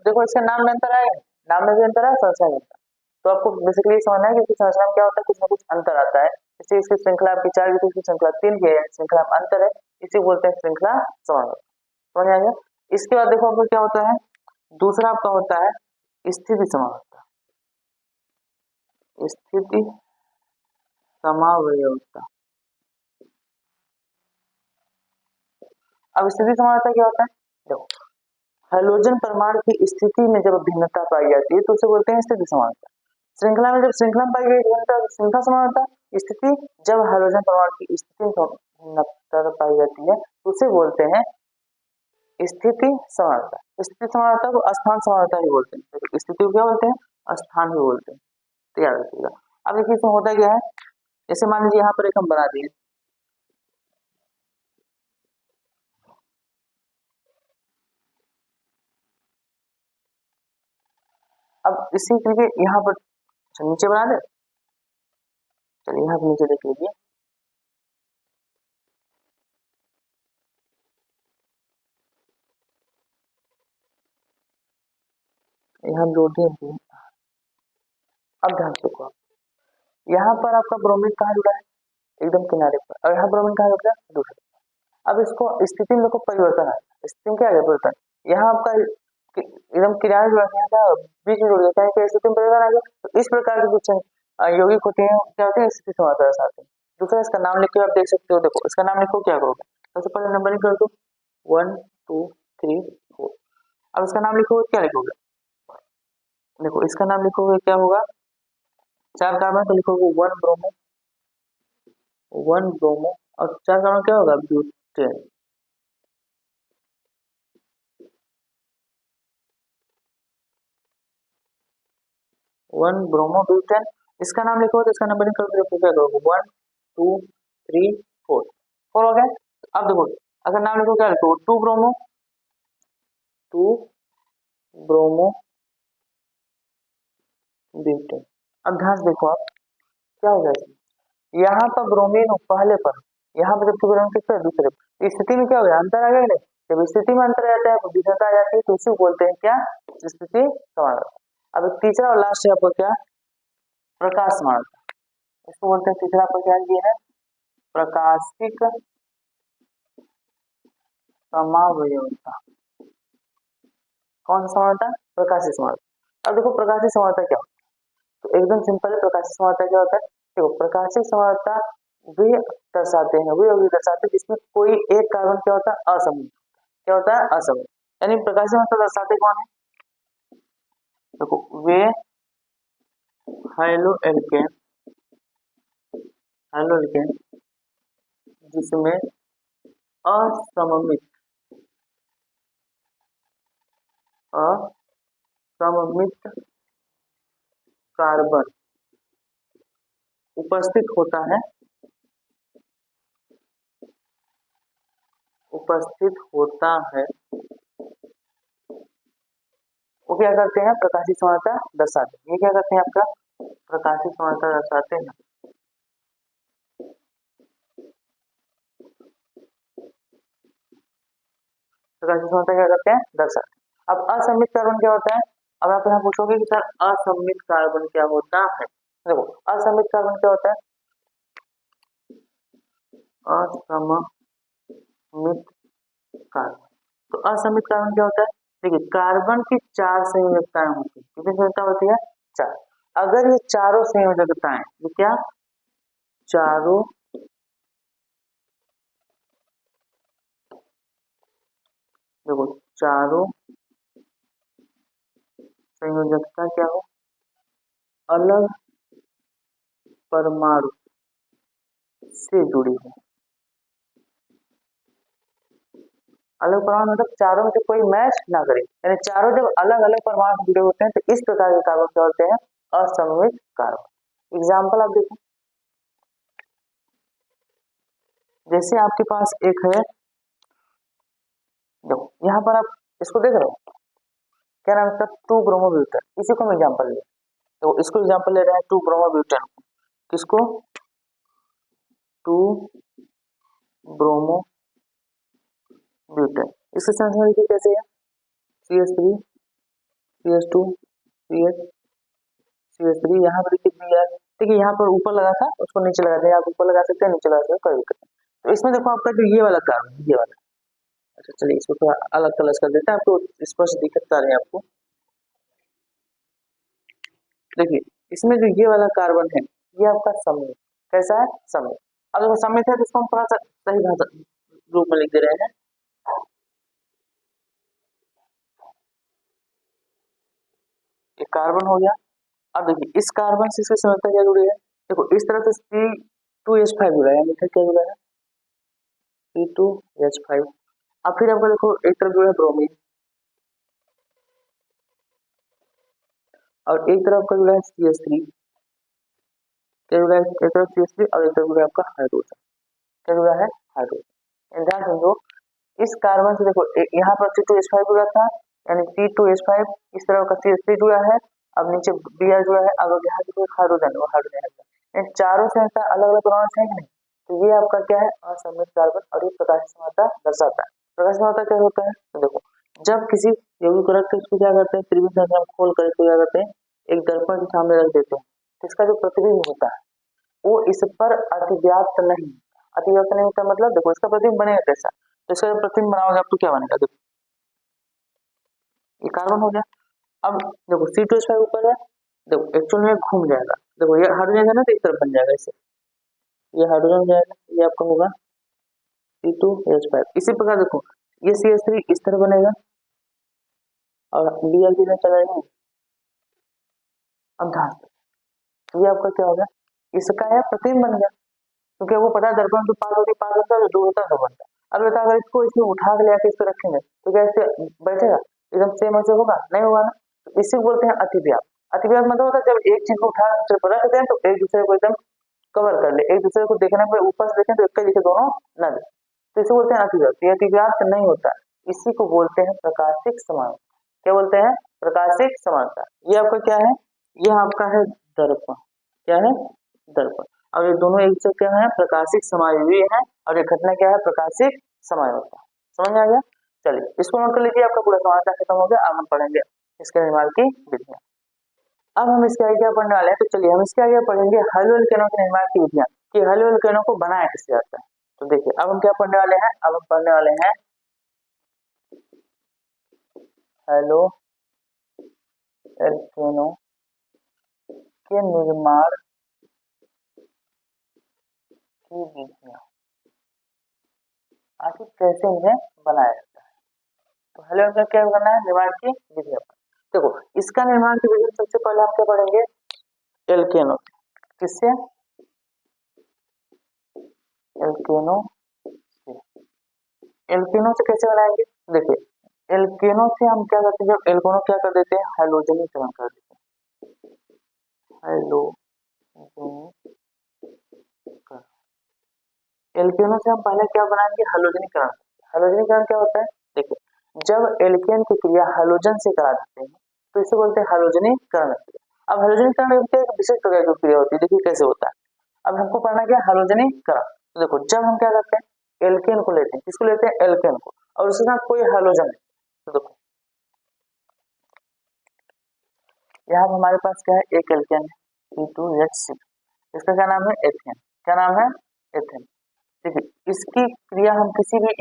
देखो इसका नाम में अंतर आएगा, नाम में भी अंतर है, संरचना में अंतर। तो आपको बेसिकली समझना है कि इसकी संरचना में क्या होता है, कुछ ना कुछ अंतर आता है। इससे इसकी श्रृंखला आपकी 4 की, इसकी श्रृंखला 3 की है, श्रृंखला में अंतर है, इसे बोलते हैं श्रृंखला समावयव। समझ आ गया। इसके बाद देखो आपको क्या होता है, दूसरा आपका होता है स्थिति समावयवता। स्थिति समावयवता, अब स्थिति समावयवता क्या होता है, देखो हाइड्रोजन परमाणु की स्थिति में जब भिन्नता पाई जाती है तो उसे बोलते हैं स्थिति समावयवता। श्रृंखला में जब श्रृंखला में पाई गई भिन्नता, श्रृंखला समावयवता। स्थिति, जब हाइड्रोजन परमाणु की स्थिति में भिन्नता पाई जाती है तो उसे बोलते हैं स्थिति समावयवता। स्थिति समावयवता को अस्थान समावयवता भी बोलते हैं, तो स्थिति को क्या बोलते हैं, अस्थान भी बोलते हैं, तो याद रखिएगा। अब देखिए इसमें होता क्या है, जैसे मान लीजिए यहाँ पर एक हम बना दिए, अब इसी के लिए यहाँ पर नीचे बना दे, चलिए यहाँ पर नीचे देख लीजिए, यहाँ दो दिन। अब ध्यान से देखो, यहाँ पर आपका ब्रोमीन कहाँ जुड़ा है, एकदम किनारे पर, और यहाँ ब्रोमीन कहाँ जुड़ा है, दूसरे। अब इसको स्थिति में देखो परिवर्तन है, स्थिति में क्या है परिवर्तन, यहाँ आपका एकदम किनारे जुड़ा है, क्या बीच में जुड़ गया, क्या स्थिति में परिवर्तन आ गया। तो इस प्रकार के कुछ यौगिक होते हैं, क्या होते हैं, स्थिति समावयवता दर्शाते हैं। दूसरा इसका नाम लिख के आप देख सकते हो, देखो इसका नाम लिखो, क्या करोगे, सबसे पहले नंबरिंग कर दो 1 2 3 4। अब इसका नाम लिखोगे, क्या लिखोगे, देखो इसका नाम लिखोगे क्या होगा, 4 कार्बन तो लिखोगे 1 ब्रोमो, 1 ब्रोमो, और 4 कार्बन क्या होगा, ब्यूटेन। 1 bromo butane. इसका नाम लिखो तो इसका नंबरिंग कर दो, क्या करोगे 1 2 3 4, 4 हो गया। अब देखो अगर नाम लिखो, क्या लिखो, 2 ब्रोमो, 2 ब्रोमो ब्यूटेन। अब ध्यान से देखो आप क्या हो जाएगा, यहाँ पर ब्रोमीन पहले पर, यहाँ पर जबकि ब्रोमीन किस पर दूसरे पर, इस स्थिति में क्या हो गया, अंतर आ गया कि नहीं। जब स्थिति में अंतर आ जाता है तो भिन्नता आ जाती है, तो इसी को बोलते हैं क्या, स्थिति समानता। अब एक तीसरा और लास्ट है आपको क्या, प्रकाश समानता। इसको बोलते हैं तीसरा आपको क्या ये है, प्रकाशिक समावयवता। कौन सा समानता, प्रकाशिक समानता। अब देखो प्रकाशिक समानता क्या होता है, तो एकदम सिंपल है, प्रकाशिक समानता क्या होता है, देखो प्रकाशिक समानता वे दर्शाते हैं, वे अवधि दर्शाते हैं जिसमें कोई एक कार्बन क्या होता है, असममित। क्या होता है, असममित। यानी प्रकाशिक समानता दर्शाते कौन है, देखो वे हाइलो एल्केन, हाइलो एल्केन जिसमें असममित, असममित कार्बन उपस्थित होता है, उपस्थित होता है, वो क्या करते हैं, प्रकाशिक समानता दर्शाते हैं। ये क्या करते हैं, आपका प्रकाशिक समानता दर्शाते हैं। प्रकाशिक समानता क्या करते हैं, दर्शाते हैं। अब असममित कार्बन क्या होता है, अब आप यहाँ पूछोगे कि सर असममित कार्बन क्या होता है। देखो असममित कार्बन क्या होता है, असममित कार्बन, तो असममित कार्बन क्या होता है, देखिए कार्बन की 4 संयोजकताएं होती है, कितनी संयोजकता होती है, 4। अगर ये चारों संयोजकताएं, ये क्या, चारों देखो चारों संयोजकता क्या हो, अलग परमाणु से जुड़ी है। अलग परमाणु मतलब चारों में से कोई मैच ना करे, यानी चारों जब अलग अलग परमाणु से जुड़े होते हैं तो इस प्रकार के कार्बन क्या होते हैं, असममित कार्बन। एग्जाम्पल आप देखो, जैसे आपके पास एक है, देखो यहाँ पर आप इसको देख रहे हो, क्या नाम है, 2 ब्रोमोब्यूटेन, इसी को हम एग्जाम्पल ले, तो इसको एग्जाम्पल ले रहे हैं 2 ब्रोमोब्यूटेन। किसको, 2 ब्रोमोब्यूटेन। इसके संरचना देखिए कैसे है, CH3 CH2 CH CH3, यहाँ पर देखिए Br, देखिए यहाँ पर ऊपर लगा था उसको नीचे लगा दें, आप ऊपर लगा सकते हैं नीचे लगा सकते हैं, कोई दिक्कत नहीं। तो इसमें देखो आपका जो ये वाला कार्बन, ये वाला, अच्छा चलिए इसको थोड़ा अलग कलर कर देते हैं, आपको स्पष्ट दिखता रहे आपको। देखिए इसमें जो ये वाला कार्बन है, ये आपका सममित, कैसा है, सममित। अब देखो सममित है तो इसको हम थोड़ा सा सही भाषा रूप में लिख दे रहे हैं, ये कार्बन हो गया। अब देखिए इस कार्बन से इसकी संरचना क्या जुड़ी है, देखो इस तरह से C2H5 जुड़ा है, मीठा क्या जुड़ा है, C2H5। अब फिर आपको देखो एक तरफ जो है ब्रोमीन, और एक तरफ का जुड़ा है CH3, क्या जुड़ा है, एक तरफ CH3 और एक तरफ जुड़ा है आपका हाइड्रोजन, क्या जुड़ा है, हाइड्रोजन। ध्यान समझो, इस कार्बन से देखो यहाँ पर C2H5 जुड़ा था, यानी C2H5, इस तरह का CH3 जुड़ा है, अब नीचे Br जुड़ा है, अब यहाँ जो हाइड्रोजन, वो हाइड्रोजन है, इन चारों से अलग अलग परमाणु है कि नहीं, तो ये आपका क्या है, असममित कार्बन, और ये प्रकाश समानता दर्शाता है। प्रकाश समानता क्या होता है, तो देखो जब किसी यौगिक को रखते हैं उसको क्या करते हैं, त्रिभुज संख्या खोल कर इसको क्या करते हैं, एक दर्पण के सामने रख देते हैं, तो इसका जो प्रतिबिंब होता है वो इस पर अतिव्याप्त नहीं, अतिव्याप्त नहीं होता मतलब देखो इसका प्रतिबिंब बनेगा कैसा, तो इसका जब प्रतिबिंब बनाओगे आप तो क्या बनेगा, देखो ये कार्बन हो गया। अब देखो C2H5 ऊपर है, देखो एक्चुअल में घूम जाएगा, देखो ये हाइड्रोजन है ना, तो एक तरफ बन जाएगा इसे, ये हाइड्रोजन जाएगा, ये आपका होगा C2H5। इसी प्रकार देखो ये CH3 इस तरह बनेगा और Br किधर चला जाएगा, अब ध्यान से ये आपका क्या होगा, इसका यह प्रतिबिंब बन गया, क्योंकि वो पता है दर्पण के पास होती पास होता है, जो दूर होता है तो बनता है। अब बता अगर इसको इसमें उठा के लेके इस पे रखेंगे तो क्या इससे बैठेगा, एकदम सेम ऐसे होगा, नहीं होगा ना, तो इसी को बोलते हैं अतिव्याप। अतिव्याप मतलब होता है जब एक चीज को उठा दूसरे पर रख दें तो एक दूसरे को एकदम कवर कर ले, एक दूसरे को देखने पर ऊपर से देखें तो एक दिखे दोनों न दिखे, तो इसे बोलते हैं अतिव्याप। ये अतिव्याप नहीं होता, इसी को बोलते हैं प्रकाशिक समानता। क्या बोलते हैं, प्रकाशिक समानता। ये आपका क्या है, यह आपका है दर्पण। क्या है? दर्पण। और ये दोनों एक से क्या है? प्रकाशिक समायुवी है और ये घटना क्या है? प्रकाशिक समायोता। समझ में आ गया? चलिए इसको नोट कर लीजिए, आपका पूरा समानता खत्म हो गया। अब हम पढ़ेंगे इसके निर्माण की विधियां। अब हम इसके आगे क्या पढ़ने वाले हैं, तो चलिए हम इसके आगे पढ़ेंगे हल एल्केनों के निर्माण की विधियां कि हल एल्केनों को बनाया कैसे जाता है। तो देखिए अब हम क्या पढ़ने वाले हैं, अब हम पढ़ने वाले हैं हेलो एल्केनों के निर्माण की विधियां, आखिर कैसे इन्हें बनाया जाता है। तो हेलो एल्केन क्या करना है? निर्माण की विधियां। देखो इसका निर्माण की विधि सबसे पहले हम क्या पढ़ेंगे? एल्केनो। किससे? एल्केनो से। एल्केनो से कैसे बनाएंगे? देखिए एल्केनो से हम क्या करते हैं, जब एल्केनो क्या कर देते हैं? हैलोजनीकरण कर देते हैं। हैलोजनीकरण। एल्केनो से हम पहले क्या बनाएंगे? हैलोजनीकरण। हैलोजनीकरण क्या होता है? देखिए जब एल्केन की क्रिया हैलोजन से करा देते हैं तो इसे बोलते हैं हैलोजनीकरण क्रिया। अब हैलोजनीकरण की एक विशेष प्रकार की क्रिया होती है, देखिए कैसे होता है। अब हमको पढ़ना क्या? हैलोजनीकरण। तो देखो जब हम क्या करते हैं? एल्केन को लेते हैं। किसको लेते हैं? एल्केन को। और उसके साथ कोई हैलोजन है। तो देखो यहाँ हमारे पास क्या है? एक एल्केन है C2H6। इसका क्या नाम है? एथेन। क्या नाम है? एथेन। देखिए इसकी क्रिया हम किसी भी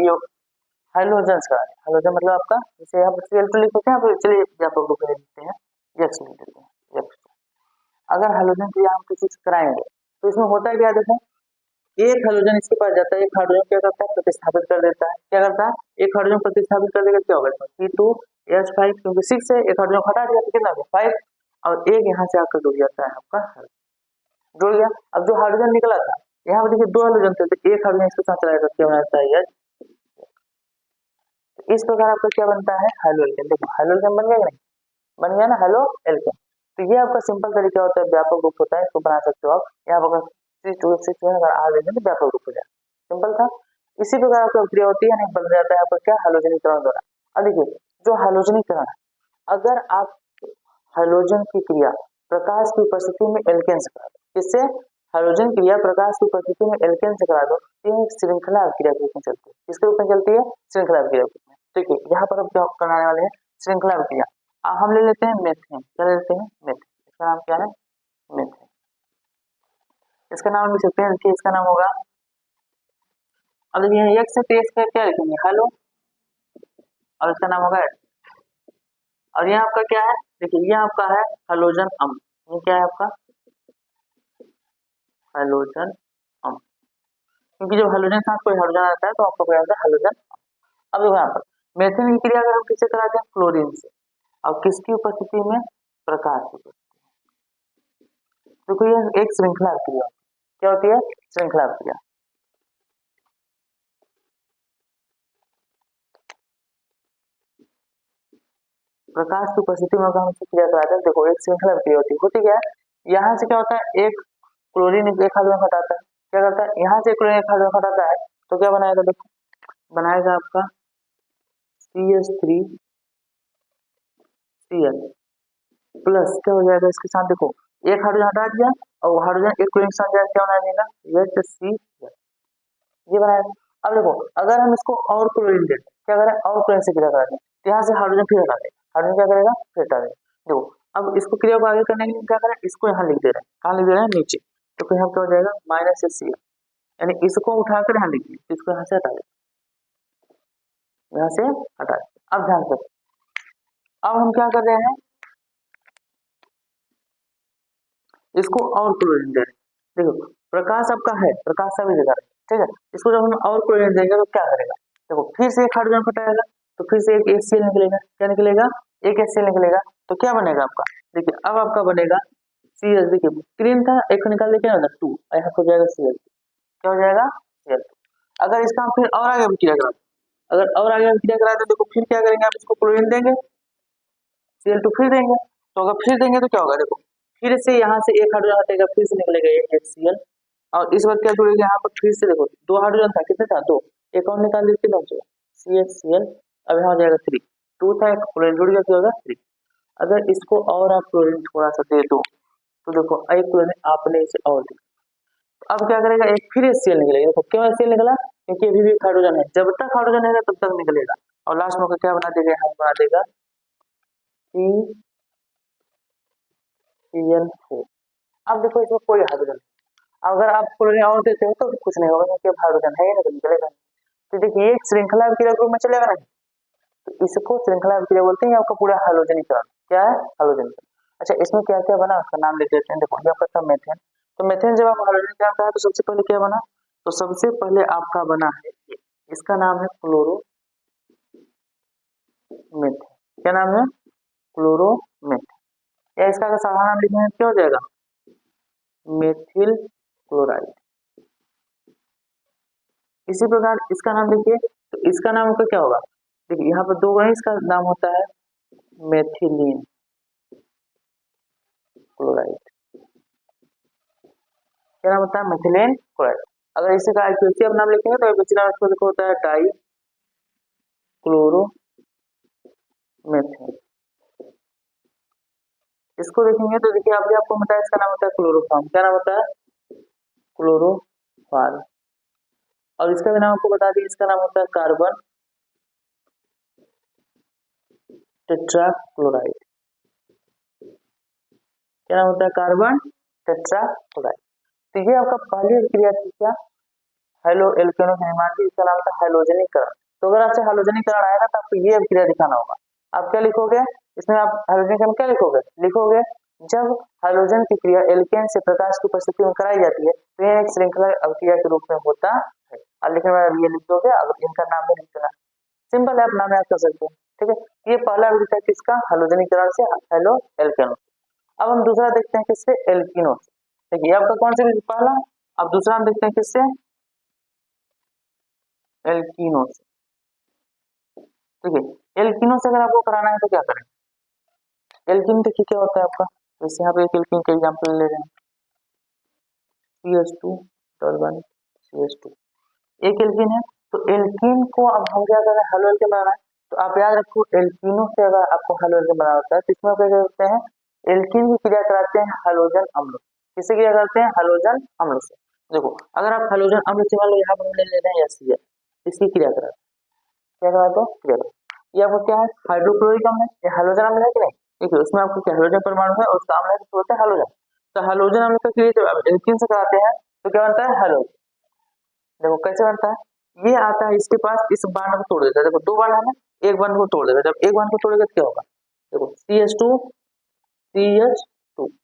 हैलोजन का, हैलोजन मतलब आपका जैसे यहाँ पर Cl2 लिख देते हैं, आप चलिए व्यापक रूप में लिख देते हैं X लिख देते हैं X। अगर हैलोजन क्रिया हम किसी से कराएंगे तो इसमें होता है क्या? देखो एक हाइड्रोजन इसके पास जाता है, एक हाइड्रोजन क्या करता है? प्रतिस्थापित कर देता है। क्या करता है? एक हाइड्रोजन प्रतिस्थापित कर देगा, क्या होगा? C2H5, क्योंकि 6 है, एक हाइड्रोजन हटा दिया तो कितना होगा? 5। और एक यहाँ से आकर जुड़ जाता है आपका, जुड़ गया। अब जो हाइड्रोजन निकला था यहाँ पर देखिए 2 हाइड्रोजन थे, तो एक हाइड्रोजन इसके साथ चला जाता है, क्या बनाता है? इस प्रकार आपका क्या बनता है? Halo alkane. देखो हाइलो एल्केन बन गया कि नहीं? बन गया ना हाइलो एल्केन। तो ये आपका सिंपल तरीका होता है, व्यापक रूप होता है, इसको बना सकते हो आप। यहाँ पर C2H6 अगर आ देंगे तो व्यापक रूप हो जाए, सिंपल था। इसी प्रकार आपका क्रिया होती है, बन जाता है आपका क्या? हैलोजनीकरण द्वारा। अब देखिए जो हैलोजनीकरण, अगर आप हैलोजन की क्रिया प्रकाश की उपस्थिति में एल्केन से करा दो, किससे? हैलोजन क्रिया प्रकाश की उपस्थिति में एल्केन से करा दो, ये एक श्रृंखला क्रिया के रूप में चलती है। किसके रूप में चलती है? श्रृंखला क्रिया के रूप में। ठीक है, यहाँ पर हम क्या कराने वाले हैं? श्रृंखला क्रिया। हम ले लेते हैं मेथेन। क्या लेते हैं? मेथेन। इसका नाम क्या है? मेथेन। इसका नाम लिख सकते हैं, देखिए इसका नाम होगा, अब देखिए एक से तेज का क्या लिखेंगे? हेलो। और इसका नाम होगा, और ये आपका क्या है? देखिए ये आपका है हैलोजन अम्ल। ये क्या है आपका? हैलोजन अम्ल। क्योंकि जब हैलोजन के साथ कोई हाइड्रोजन आता है तो आपको क्या होता है? हैलोजन। अब देखो यहाँ पर मेथेन की क्रिया अगर हम किससे कराते हैं? क्लोरीन से। और किसकी उपस्थिति में? प्रकाश की उपस्थिति। देखो ये एक श्रृंखला क्रिया। क्या होती है? श्रृंखला क्रिया। प्रकाश की उपस्थिति में अगर हम क्रिया कराते हैं, देखो एक श्रृंखला क्रिया होती क्या है? यहाँ से क्या होता है? एक क्लोरीन एक हाइड्रोजन हटाता है। क्या करता है? यहाँ से क्लोरीन एक हाइड्रोजन हटाता है तो क्या बनाएगा? देखो बनाएगा आपका CH3Cl प्लस। क्या हो जाएगा इसके साथ? देखो एक हाइड्रोजन हटा दिया और वो हाइड्रोजन एक क्लोरीन के साथ जाएगा, क्या बनाएगा? HCl। ये बनाएगा। अब देखो अगर हम इसको और क्लोरीन दें, क्या करें? और क्लोरीन से क्रिया करा दें तो यहाँ से हाइड्रोजन फिर हटा दें, हाइड्रोजन क्या करेगा? फिर हटा देगा। देखो अब इसको क्रिया को आगे करने के लिए क्या करें? इसको यहाँ लिख दे रहे हैं। कहाँ लिख दे रहे हैं? नीचे। तो यहाँ क्या हो जाएगा? -HCl। यानी इसको उठाकर यहाँ लिख दिए, इसको यहाँ से हटा दें, यहाँ से हटा दें। अब ध्यान से, अब हम क्या कर रहे हैं? इसको और क्लोरीन दे रहे हैं। देखो प्रकाश आपका है, प्रकाश सभी जगह है, ठीक है। इसको जब हम और क्लोरीन देंगे तो क्या करेगा? देखो फिर से एक हाइड्रोजन हटाएगा तो फिर से एक HCl निकलेगा। क्या निकलेगा? एक HCl निकलेगा। तो क्या बनेगा आपका? देखिए अब आपका बनेगा CH। देखिए ग्रीन था, एक निकाल लेके ना 2, यहाँ हो जाएगा Cl। क्या हो जाएगा? Cl। अगर इसका हम फिर और आगे क्रिया करा, अगर और आगे क्रिया करा तो देखो फिर क्या करेंगे? आप इसको क्लोरीन देंगे, Cl2 फिर देंगे। तो अगर फिर देंगे तो क्या होगा? देखो फिर से यहाँ से एक हाइड्रोजन हटेगा, फिर से निकलेगा एक HCl। और इस बार क्या जुड़ेगा? यहाँ पर फिर से देखो 2 हाइड्रोजन था, कितने था? 2। एक और निकाल दीजिए, कितना हो जाएगा? CHCl। अब यहाँ हो जाएगा 3। 2 था, एक क्लोरीन जुड़ गया, क्या होगा? 3। अगर इसको और आप क्लोरीन थोड़ा सा दे दो तो देखो एक क्लोरीन आपने इसे और दिया, अब क्या करेगा, एक फिर HCl निकलेगा। देखो क्यों HCl निकला, क्योंकि अभी भी एक हाइड्रोजन है, जब तक हाइड्रोजन है तब तक निकलेगा। और लास्ट में क्या बना देगा, हम बना देगा CCl4। अब देखो इसमें कोई हाइड्रोजन, अगर आप क्लोरीन और देते हो तो कुछ नहीं होगा, क्योंकि अब हाइड्रोजन है ही नहीं, तो निकलेगा नहीं। तो देखिए एक श्रृंखला अभिक्रिया ग्रुप में चलेगा नहीं, तो इसको श्रृंखला अभिक्रिया बोलते हैं। आपका पूरा हैलोजनीकरण क्या है, हैलोजनीकरण। अच्छा इसमें क्या क्या बना, उसका नाम लिख देते हैं। देखो ये आपका था मेथेन, तो मेथेन जब आप हैलोजनीकरण करा तो सबसे पहले क्या बना, तो सबसे पहले आपका बना है ये, इसका नाम है क्लोरोमीथेन। क्या नाम है, क्लोरोमीथेन। या इसका अगर साधारण नाम लिखेंगे क्या हो जाएगा, मेथिल क्लोराइड। इसी प्रकार इसका नाम लिखिए, तो इसका नाम आपका क्या होगा, देखिए यहाँ पर दो है, इसका नाम होता है मेथिलीन क्लोराइड। क्या नाम होता है, मेथिलीन क्लोराइड। अगर इसी का IUPAC नाम लिखेंगे तो IUPAC नाम इसको होता है डाई क्लोरोमेथेन। इसको देखेंगे तो देखिए अभी आपको बताया इसका नाम होता है क्लोरोफॉर्म। क्या नाम होता है, क्लोरोफॉर्म। और इसका भी नाम आपको बता दिए, इसका नाम होता है कार्बन टेट्राक्लोराइड। क्या नाम होता है, कार्बन टेट्राक्लोराइड। तो ये आपका पहली क्रिया थी क्या, हेलो एल्केनो के निर्माण की, इसका नाम था हैलोजनीकरण। तो अगर आपसे हैलोजनीकरण आएगा तो आपको ये अभिक्रिया दिखाना होगा। आप क्या लिखोगे इसमें, आप हैलोजनीकरण क्या लिखोगे, लिखोगे जब हाइड्रोजन की क्रिया एल्केन से प्रकाश की उपस्थिति में कराई जाती है तो यह एक श्रृंखला अभिक्रिया के रूप में होता है। और लिखने में ये लिख दोगे, अगर इनका नाम भी लिख देना, सिंपल है, आप नाम याद कर सकते हो। ठीक है, ये पहला अभिक्रिया किसका, हैलोजनीकरण से हेलो एल्केनो। अब हम दूसरा देखते हैं किससे, एल्किनो से। देखिए आपका कौन सा पहला, अब दूसरा हम देखते हैं किससे, एल्किनो से। ठीक है, एल्किनो से अगर आपको कराना है तो क्या करें, एल्किन देखिए क्या होता है आपका, जैसे यहाँ पे एक एल्किन का एग्जाम्पल ले रहे हैं, CH2 डबल बॉन्ड CH2 एक एल्किन है। तो एल्किन को अब हम क्या कर रहे हैं, हेलो एल्किन बनाना है। तो आप याद रखो एल्किनो से अगर आपको हेलो एल्किन बनाना होता है तो इसमें क्या करते हैं, एल्किन की क्रिया कराते हैं हेलोजन अम्ल। किससे क्रिया करते हैं, हेलोजन अम्ल से। देखो अगर आप हेलोजन अम्ल से मान लो यहाँ पर ले रहे हैं HCl, इसकी क्रिया कराते हैं, क्या कराते हैं, क्रिया कराते हैं। ये आपको क्या है, हाइड्रोक्लोरिक अम्ल है, ये हेलोजन अम्ल है कि नहीं, देखिए उसमें आपको क्या हाइड्रोजन परमाणु है और उसका अम्ल है तो होता है हेलोजन। तो हेलोजन अम्ल का क्रिया जब एल्किन से कराते हैं तो क्या बनता है, हेलोजन। देखो कैसे बनता है, ये आता है इसके पास, इस बांध को तोड़ देता है। देखो दो बांध है ना, एक बांध को तोड़ देगा, जब एक बांध को तोड़ेगा तो क्या होगा, देखो CH2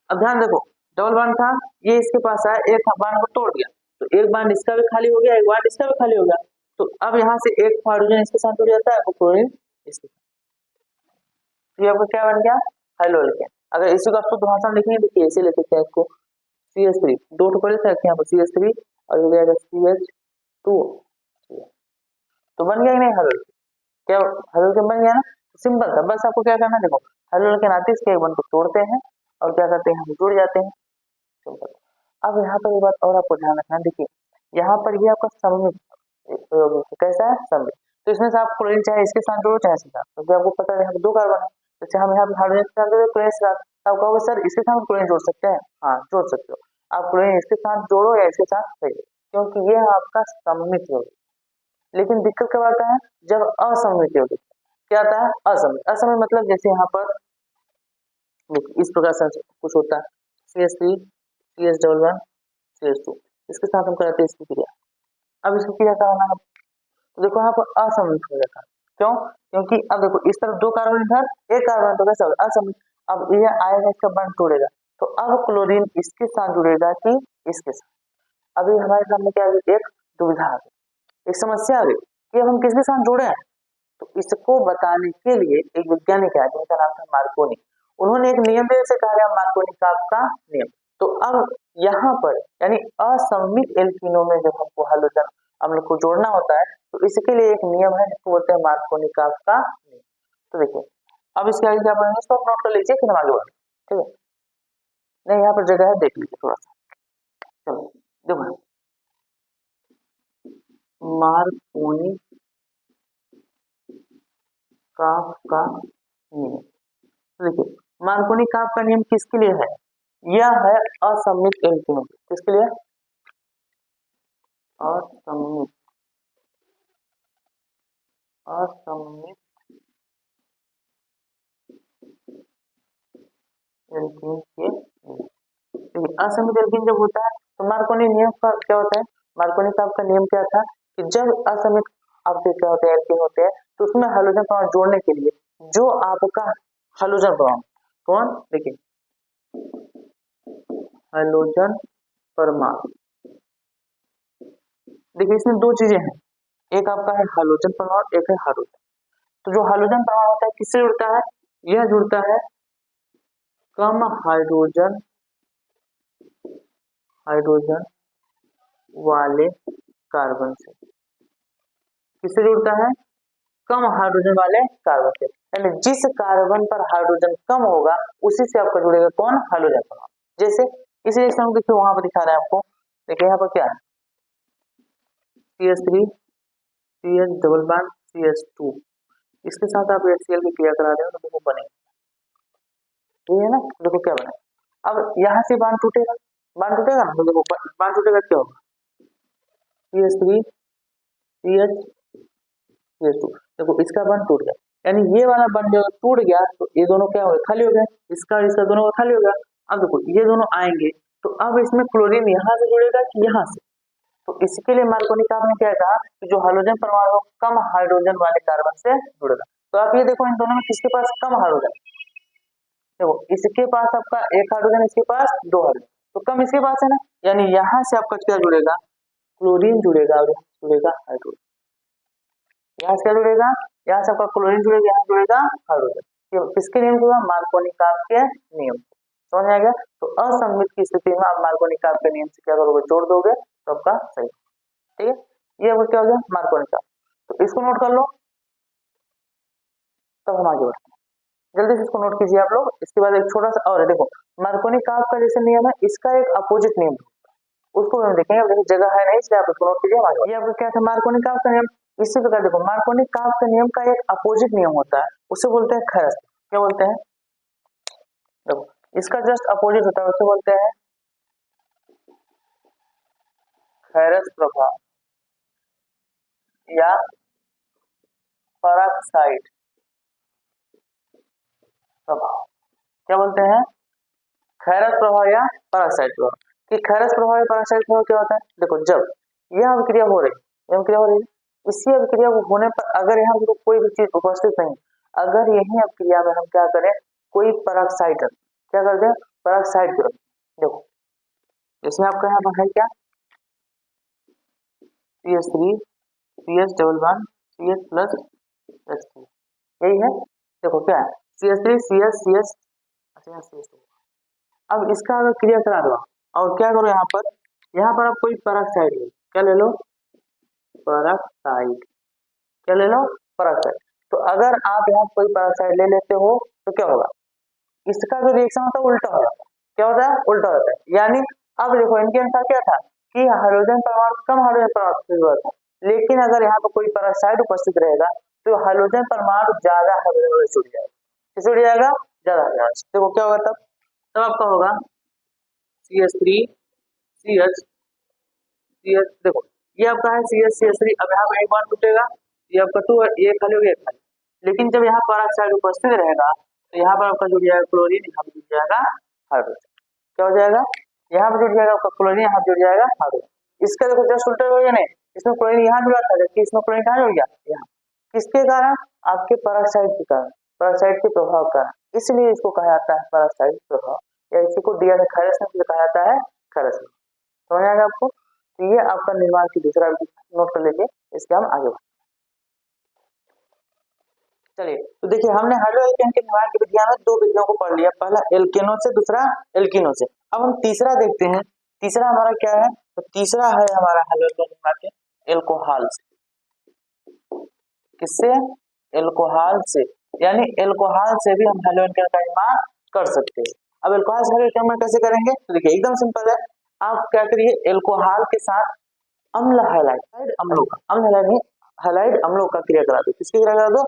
अब ध्यान देखो, डबल बांध था, ये इसके पास आया, एक बांध को तोड़ दिया, तो एक बांध इसका भी खाली हो गया, एक बांध इसका भी खाली हो गया। तो अब यहाँ से एक हाइड्रोजन इसके साथ जुड़ जाता है और क्लोरीन इसके साथ, तो ये आपको क्या बन गया, हेलो एल्केन। अगर इसी को आप शुद्ध भाषा में लिखेंगे, देखिए ऐसे लिख सकते हैं इसको, CH3 दो टुकड़े थे यहाँ पर CH3 और ये हो जाएगा CH2, तो बन गया कि नहीं हेलो, क्या हेलो एल्केन बन गया ना। सिंपल था, बस आपको क्या करना है, देखो हेलो एल्केन आते हैं, इसके एक बंद को तोड़ते हैं और क्या करते हैं, हम जुड़ जाते हैं, सिंपल। अब यहाँ पर एक बात और आपको ध्यान रखना है, देखिए यहाँ पर ये आपका सममित प्रयोग है, कैसा है, सममित। तो इसमें से आप क्लोरीन चाहे इसके साथ जोड़ो चाहे इसके साथ, क्योंकि आपको पता है यहाँ पे दो कार्बन है, जैसे हम यहाँ पे हाइड्रोजन के साथ जोड़े क्लोरीन के साथ, तो आप कहोगे सर इसके साथ क्लोरीन जोड़ सकते हैं, हाँ जोड़ सकते हो आप, क्लोरीन इसके साथ जोड़ो या इसके साथ सही, क्योंकि ये आपका सममित योग। लेकिन दिक्कत कब आता है, जब असममित योग, क्या आता है, असममित। असममित मतलब जैसे यहाँ पर इस प्रकार से कुछ होता है, CH3 CH double one CH2, इसके साथ हम कराते हैं इसकी क्रिया। अब इसकी क्रिया कराना है तो देखो यहाँ पर असममित हो जाता है, क्यों, क्योंकि अब देखो इस तरफ दो कार्बन, इधर एक कार्बन, तो कैसा होगा, असममित। अब ये आएगा, इसका बंध तोड़ेगा, तो अब क्लोरीन इसके साथ जुड़ेगा कि इसके साथ। अभी हमारे सामने क्या आ गई, एक दुविधा आ गई, एक समस्या आ गई कि अब हम किसके साथ जुड़े हैं। तो इसको बताने के लिए एक वैज्ञानिक है जिनका नाम था मार्कोनी, उन्होंने एक नियम दिया जिसे कहा गया मार्कोनी का नियम। तो अब यहाँ पर यानी असममित एल्किनो में जब हमको हाइड्रोजन अम्ल को जोड़ना होता है तो इसके लिए एक नियम है जिसको बोलते हैं मार्कोनी का नियम। तो देखिए अब इसके आगे क्या पढ़ेंगे, इसको नोट कर लीजिए, फिर हम आगे बढ़ेंगे, ठीक है। नहीं यहाँ पर जगह है, देख लीजिए थोड़ा सा, चलो देखो मार्कोनी का नियम। तो देखिए मार्कोनी काप का नियम किसके लिए है? यह है असममित एल्केनों, किसके लिए? असममित असममित एल्कीन के लिए। असममित एल्कीन जब होता है तो मार्कोनी नियम का क्या होता है? मार्कोनी काप का नियम क्या था कि जब असममित आपके क्या होते हैं, एल्कीन होते हैं, तो उसमें हाइड्रोजन परमाणु जोड़ने के लिए जो आपका हाइड्रोजन परमाणु, कौन? देखिए हाइड्रोजन परमाणु, देखिए इसमें दो चीजें हैं, एक आपका है हाइड्रोजन परमाणु, एक है हाइड्रोजन। तो जो हाइड्रोजन परमाणु होता है किससे जुड़ता है? यह जुड़ता है कम हाइड्रोजन हाइड्रोजन वाले कार्बन से। किससे जुड़ता है? कम हाइड्रोजन वाले कार्बन से। यानी जिस कार्बन पर हाइड्रोजन कम होगा उसी से आपका जुड़ेगा कौन? हाइड्रोजन परमाणु। जैसे इस रिएक्शन को देखिए वहां पर दिखा रहा है आपको, देखिए यहाँ पर क्या है, CH3 CH double bond CH2, इसके साथ आप HCl की क्रिया करा रहे हो तो देखो बनेगा, ठीक है ना? देखो क्या बने, अब यहाँ से बांध टूटेगा, बांध टूटेगा ना, तो देखो बांध टूटेगा क्या होगा? CH3 CH CH2, देखो इसका बंध टूट गया, यानी ये वाला बंध जब टूट गया तो ये दोनों क्या हो गए? खाली हो गए, इसका और इसका दोनों का खाली हो गया। अब देखो ये दोनों आएंगे तो अब इसमें क्लोरीन यहाँ से जुड़ेगा कि यहाँ से? तो इसके लिए मार्कोनी साहब ने क्या कहा कि जो हाइड्रोजन परमाणु कम हाइड्रोजन वाले कार्बन से जुड़ेगा। तो आप ये देखो इन दोनों में किसके पास कम हाइड्रोजन? देखो इसके पास आपका एक हाइड्रोजन, इसके पास दो हाइड्रोजन, तो कम इसके पास है ना, यानी यहाँ से आपका क्या जुड़ेगा? क्लोरीन जुड़ेगा और यहाँ जुड़ेगा हाइड्रोजन। यहाँ से क्या जुड़ेगा? यहाँ से आपका क्लोरीन जुड़ेगा, यहाँ जुड़ेगा हाइड्रोजन। ये किसके नियम से हुआ? मार्कोनी काप के नियम से। समझ आ गया? तो असममित की स्थिति में आप मार्कोनी काप के नियम से क्या करोगे? जोड़ दोगे तो आपका सही, ठीक है? ये अब क्या हो गया? मार्कोनी काप। तो इसको नोट कर लो, तब हम आगे बढ़ते हैं। जल्दी से इसको नोट कीजिए आप लोग। इसके बाद एक छोटा सा और है, देखो मार्कोनी काप का जैसे नियम है, इसका एक अपोजिट नियम है, उसको हम देखेंगे। अब देखिए जगह है नहीं इसलिए आप इसको नोट कीजिए। ये आपका क्या था? मार्कोनी काप का नियम। इसी प्रकार देखो मार्कोनी काप के नियम का एक अपोजिट नियम होता है, उसे बोलते हैं खरस। क्या बोलते हैं? देखो इसका जस्ट अपोजिट होता है, उसे बोलते हैं खरस प्रभाव या पराक्साइड प्रभाव। क्या बोलते हैं? खैरस प्रभाव या पराक्साइड प्रभाव। कि खैरस प्रभाव या पराक्साइड प्रभाव क्या होता है? देखो जब यह अभिक्रिया हो रही, यह अभिक्रिया हो रही है, इसी अभिक्रिया को होने पर अगर यहाँ पर कोई भी चीज उपस्थित नहीं, अगर यही अभिक्रिया में हम क्या करें? कोई पराक्साइड क्या कर दें? पराक्साइड करें। देखो इसमें आपका यहाँ पर है क्या? CH3 CH double bond CH plus H3, यही है। देखो क्या है? CH3 CH CH, अच्छा CH2। अब इसका अगर क्रिया करा दो और क्या करो यहाँ पर आप कोई पराक्साइड ले, क्या ले लो? पराक्साइड। क्या ले लो? पराक्साइड। तो अगर आप यहाँ कोई पराक्साइड ले लेते हो तो क्या होगा? इसका जो रिएक्शन होता है उल्टा हो जाता है। क्या होता है? उल्टा होता है। यानी अब देखो इनके अनुसार क्या था कि हाइड्रोजन परमाणु कम हाइड्रोजन परमाणु से जुड़ा था, लेकिन अगर यहाँ पर कोई पराक्साइड उपस्थित रहेगा तो हाइड्रोजन परमाणु ज्यादा हाइड्रोजन से जुड़ जाएगा। किस जुड़ जाएगा? ज्यादा हाइड्रोजन। देखो क्या होगा तब आपका होगा CH3 CH CH। देखो ये आपका है CH CH3। अब यहाँ पर एक बार टूटेगा, ये आपका 2 है, ये खाली हो गया खाली, लेकिन जब यहाँ पराक्साइड उपस्थित रहेगा तो यहाँ पर आपका जुड़ जाएगा क्लोरीन, यहाँ पर जुड़ जाएगा हाइड्रोजन। क्या हो जाएगा? यहाँ पर जुड़ जाएगा आपका क्लोरीन, यहाँ जुड़ जाएगा हाइड्रोजन। इसका देखो जस्ट उल्टा हो गया नहीं, इसमें क्लोरीन यहाँ जुड़ा था जबकि इसमें क्लोरीन कहाँ जुड़ गया? यहाँ। किसके कारण? आपके पराक्साइड के कारण, पराक्साइड के प्रभाव का, इसलिए इसको कहा जाता है पराक्साइड प्रभाव, या इसी को दिया है खरस में कहा जाता है खरस। समझ आएगा आपको? तो ये आपका निर्माण की दूसरा नोट कर लीजिए, इसके हम आगे बढ़ते। चलिए तो देखिए हमने हाइड्रोएल्केन के निर्माण की विधियां में दो विधियों को पढ़ लिया, पहला एल्केनों से, दूसरा एल्कीनों से। अब हम तीसरा देखते हैं। तीसरा हमारा क्या है? तो तीसरा है हमारा हाइड्रोएल्केन निर्माण के एल्कोहल से। किससे? एल्कोहल से। यानी एल्कोहल से भी हम हाइड्रोएल्केन का निर्माण कर सकते हैं। अब एल्कोहल से हाइड्रोएल्केन कैसे करेंगे? तो देखिए एकदम सिंपल है। आप क्या करिए, एल्कोहल के साथ अम्ल हैलाइड अम्लों का, अम्ल हैलाइड नहीं, हैलाइड अम्लों का क्रिया करा दो। किसकी क्रिया करा दो?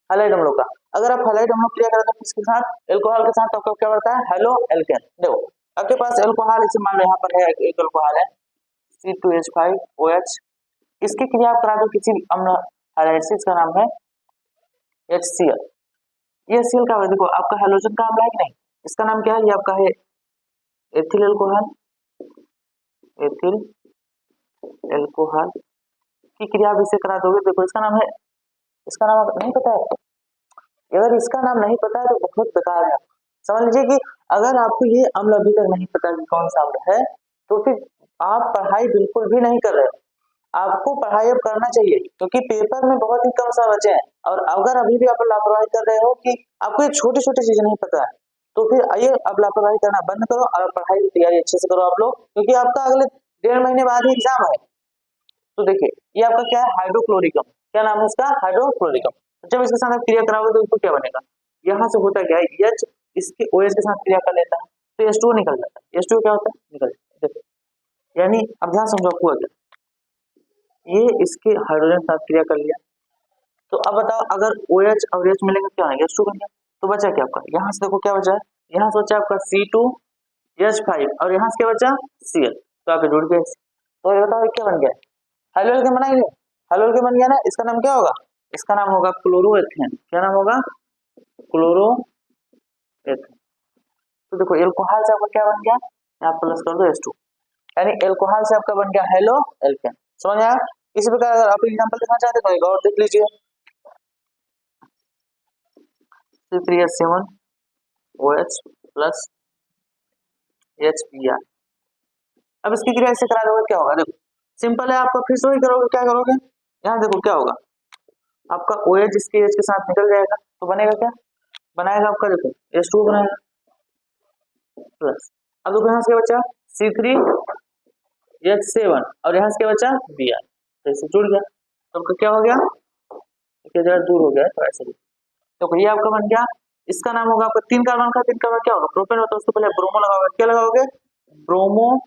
हैलाइड अम्लों का। अगर आप हैलाइड अम्लों क्रिया करें तो किसके साथ, एल्कोहल के साथ, तो आपको क्या बढ़ता है, हेलो एल्केन। देखो आपके पास एल्कोहल, इसे मान लो यहाँ पर है एक एल्कोहल है C2H5OH, इसकी क्रिया आप करा दो किसी अम्ल हैलाइड से, इसका नाम है HCl। ये HCl का देखो आपका हैलोजन का अम्ल है कि नहीं, इसका नाम क्या है, ये आपका है एथिल एल्कोहल। एथिल एल्कोहल की क्रिया आप इसे करा दोगे, देखो इसका नाम है, इसका नाम नहीं पता है, अगर इसका नाम नहीं पता है तो बहुत बेकार है। समझ लीजिए कि अगर आपको ये अम्ल अभी तक नहीं पता कि कौन सा अम्ल है, तो फिर आप पढ़ाई बिल्कुल भी नहीं कर रहे हो। आपको पढ़ाई अब करना चाहिए, क्योंकि पेपर में बहुत ही कम सा बचे हैं, और अगर अभी भी आप लापरवाही कर रहे हो कि आपको ये छोटी छोटी चीजें नहीं पता है, तो फिर आइए अब लापरवाही करना बंद करो और पढ़ाई की तैयारी अच्छे से करो आप लोग, क्योंकि आपका अगले 1.5 महीने बाद ही एग्जाम है। तो देखिए ये आपका क्या है, हाइड्रोक्लोरिकम, क्या नाम है इसका, हाइड्रोक्लोरिकम। जब इसके साथ आप क्रिया कराओगे तो इसको क्या बनेगा, यहाँ से होता क्या है, H इसके OH के साथ क्रिया कर लेता है तो H2O निकल जाता है, H2O क्या होता है, निकल जाता है। देखो यानी अब ध्यान समझो हुआ क्या, ये इसके हाइड्रोजन के साथ क्रिया कर लिया, तो अब बताओ अगर OH और H मिलेंगे क्या आएगा, H2 बन गया। तो बचा क्या आपका, यहाँ से देखो क्या बचा है, यहाँ से बचा आपका C2H5 और यहाँ से क्या बचा Cl, तो आप जुड़ गए। तो ये बताओ क्या बन गया, हेलो एल्केन बनाएंगे, हेलो एल्केन बन गया ना, इसका नाम क्या होगा, इसका नाम होगा क्लोरोएथेन। क्या नाम होगा, क्लोरोएथेन। तो देखो एल्कोहल से आपका क्या बन गया, यहाँ प्लस कर दो H2, यानी एल्कोहल से आपका बन गया हेलो एल्केन। समझ आया। इसी प्रकार अगर आप एग्जांपल देखना चाहते हैं तो एक और देख लीजिए, C3H7OH प्लस HBr। अब इसकी क्रिया ऐसे करा दोगे क्या होगा, देखो सिंपल है, आपका फिर से वही करोगे, क्या करोगे, यहाँ देखो क्या होगा, आपका OH इसके H के साथ निकल जाएगा तो बनेगा क्या, बनाएगा आपका देखो H2O बनाएगा प्लस, अब देखो यहाँ से क्या बचा C3H7 और यहाँ से क्या बचा Br, तो इससे जुड़ गया, तो आपका क्या हो गया, जरा दूर हो गया तो ऐसे, तो ये आपका बन गया, इसका नाम होगा आपका 3 कार्बन का, 3 कार्बन क्या होगा, प्रोपेन होता है, उसको पहले ब्रोमो लगाओगे, क्या लगाओगे, ब्रोमो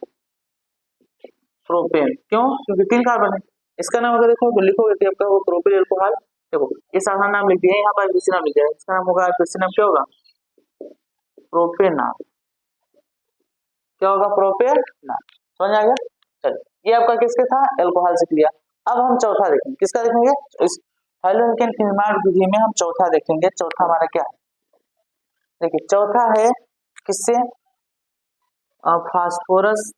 प्रोपेन। क्यों, क्योंकि 3 कार्बन है। इसका नाम अगर देखो तो लिखोगे कि आपका वो प्रोपिल अल्कोहल, देखो ये साधारण नाम लिख दिया, यहाँ पर दूसरा नाम लिख दिया, इसका नाम होगा, दूसरा नाम क्या होगा, प्रोपेनाल। क्या होगा, प्रोपेनाल। समझ आ गया। चलिए ये आपका किसके था, एल्कोहल से क्रिया। अब हम चौथा देखेंगे, किसका देखेंगे, इस हेलो एल्केन की निर्माण विधि में हम चौथा देखेंगे। चौथा हमारा क्या है, देखिए चौथा है किससे, फास्फोरस,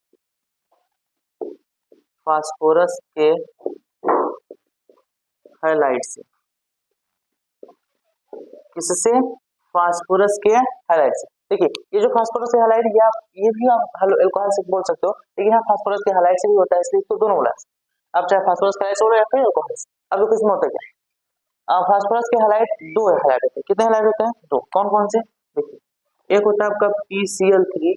फास्फोरस के हैलाइड से। किससे, फास्फोरस के हैलाइड से। देखिए ये जो फास्फोरस के हैलाइड, ये भी आप हेलो एल्कोहल से बोल सकते हो, लेकिन यहाँ फास्फोरस के हैलाइड से भी होता है, इसलिए इसको दोनों बोला, आप चाहे फास्फोरस का हैलाइड बोलो या फिर एल्कोहल से। अब देखो इसमें होता है क्या, फास्फोरस के हैलाइड 2 हैलाइड होते हैं, कितने हैलाइड होते हैं, 2। कौन कौन से, देखिए एक होता है आपका PCl3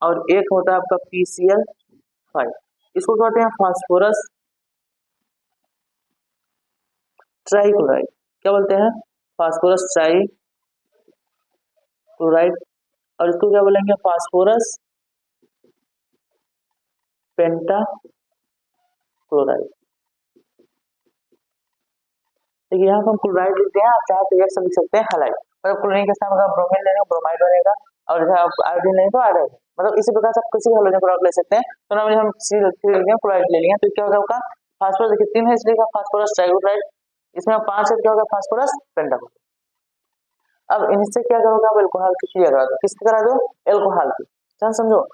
और एक होता है आपका PCl5। इसको कहते हैं फास्फोरस ट्राइक्लोराइड। क्या बोलते हैं, फास्फोरस ट्राइक्लोराइड, और इसको क्या बोलेंगे, फास्फोरस पेंटाक्लोराइड। देखिए यहाँ पर हम क्लोराइड लिखते हैं, आप चाहे तो एक से लिख सकते हैं हैलाइड, मतलब क्लोरीन के साथ अगर ब्रोमीन लेंगे ब्रोमाइड बनेगा, और जैसे आप आयोडीन लेंगे तो आयोडाइड, मतलब इसी प्रकार से आप किसी हैलोजन क्लोराइड ले सकते हैं। तो नॉर्मली हम क्लोराइड ले लेंगे, तो क्या होगा आपका फास्फोरस, देखिए 3 है इसलिए फास्फोरस ट्राइक्लोराइड, इसमें 5 है, क्या होगा फास्फोरस पेंटाक्लोराइड। अब इनसे क्या करोगे, आप एल्कोहल की क्रिया करा दो, किसकी करा दो, एल्कोहल की। समझो,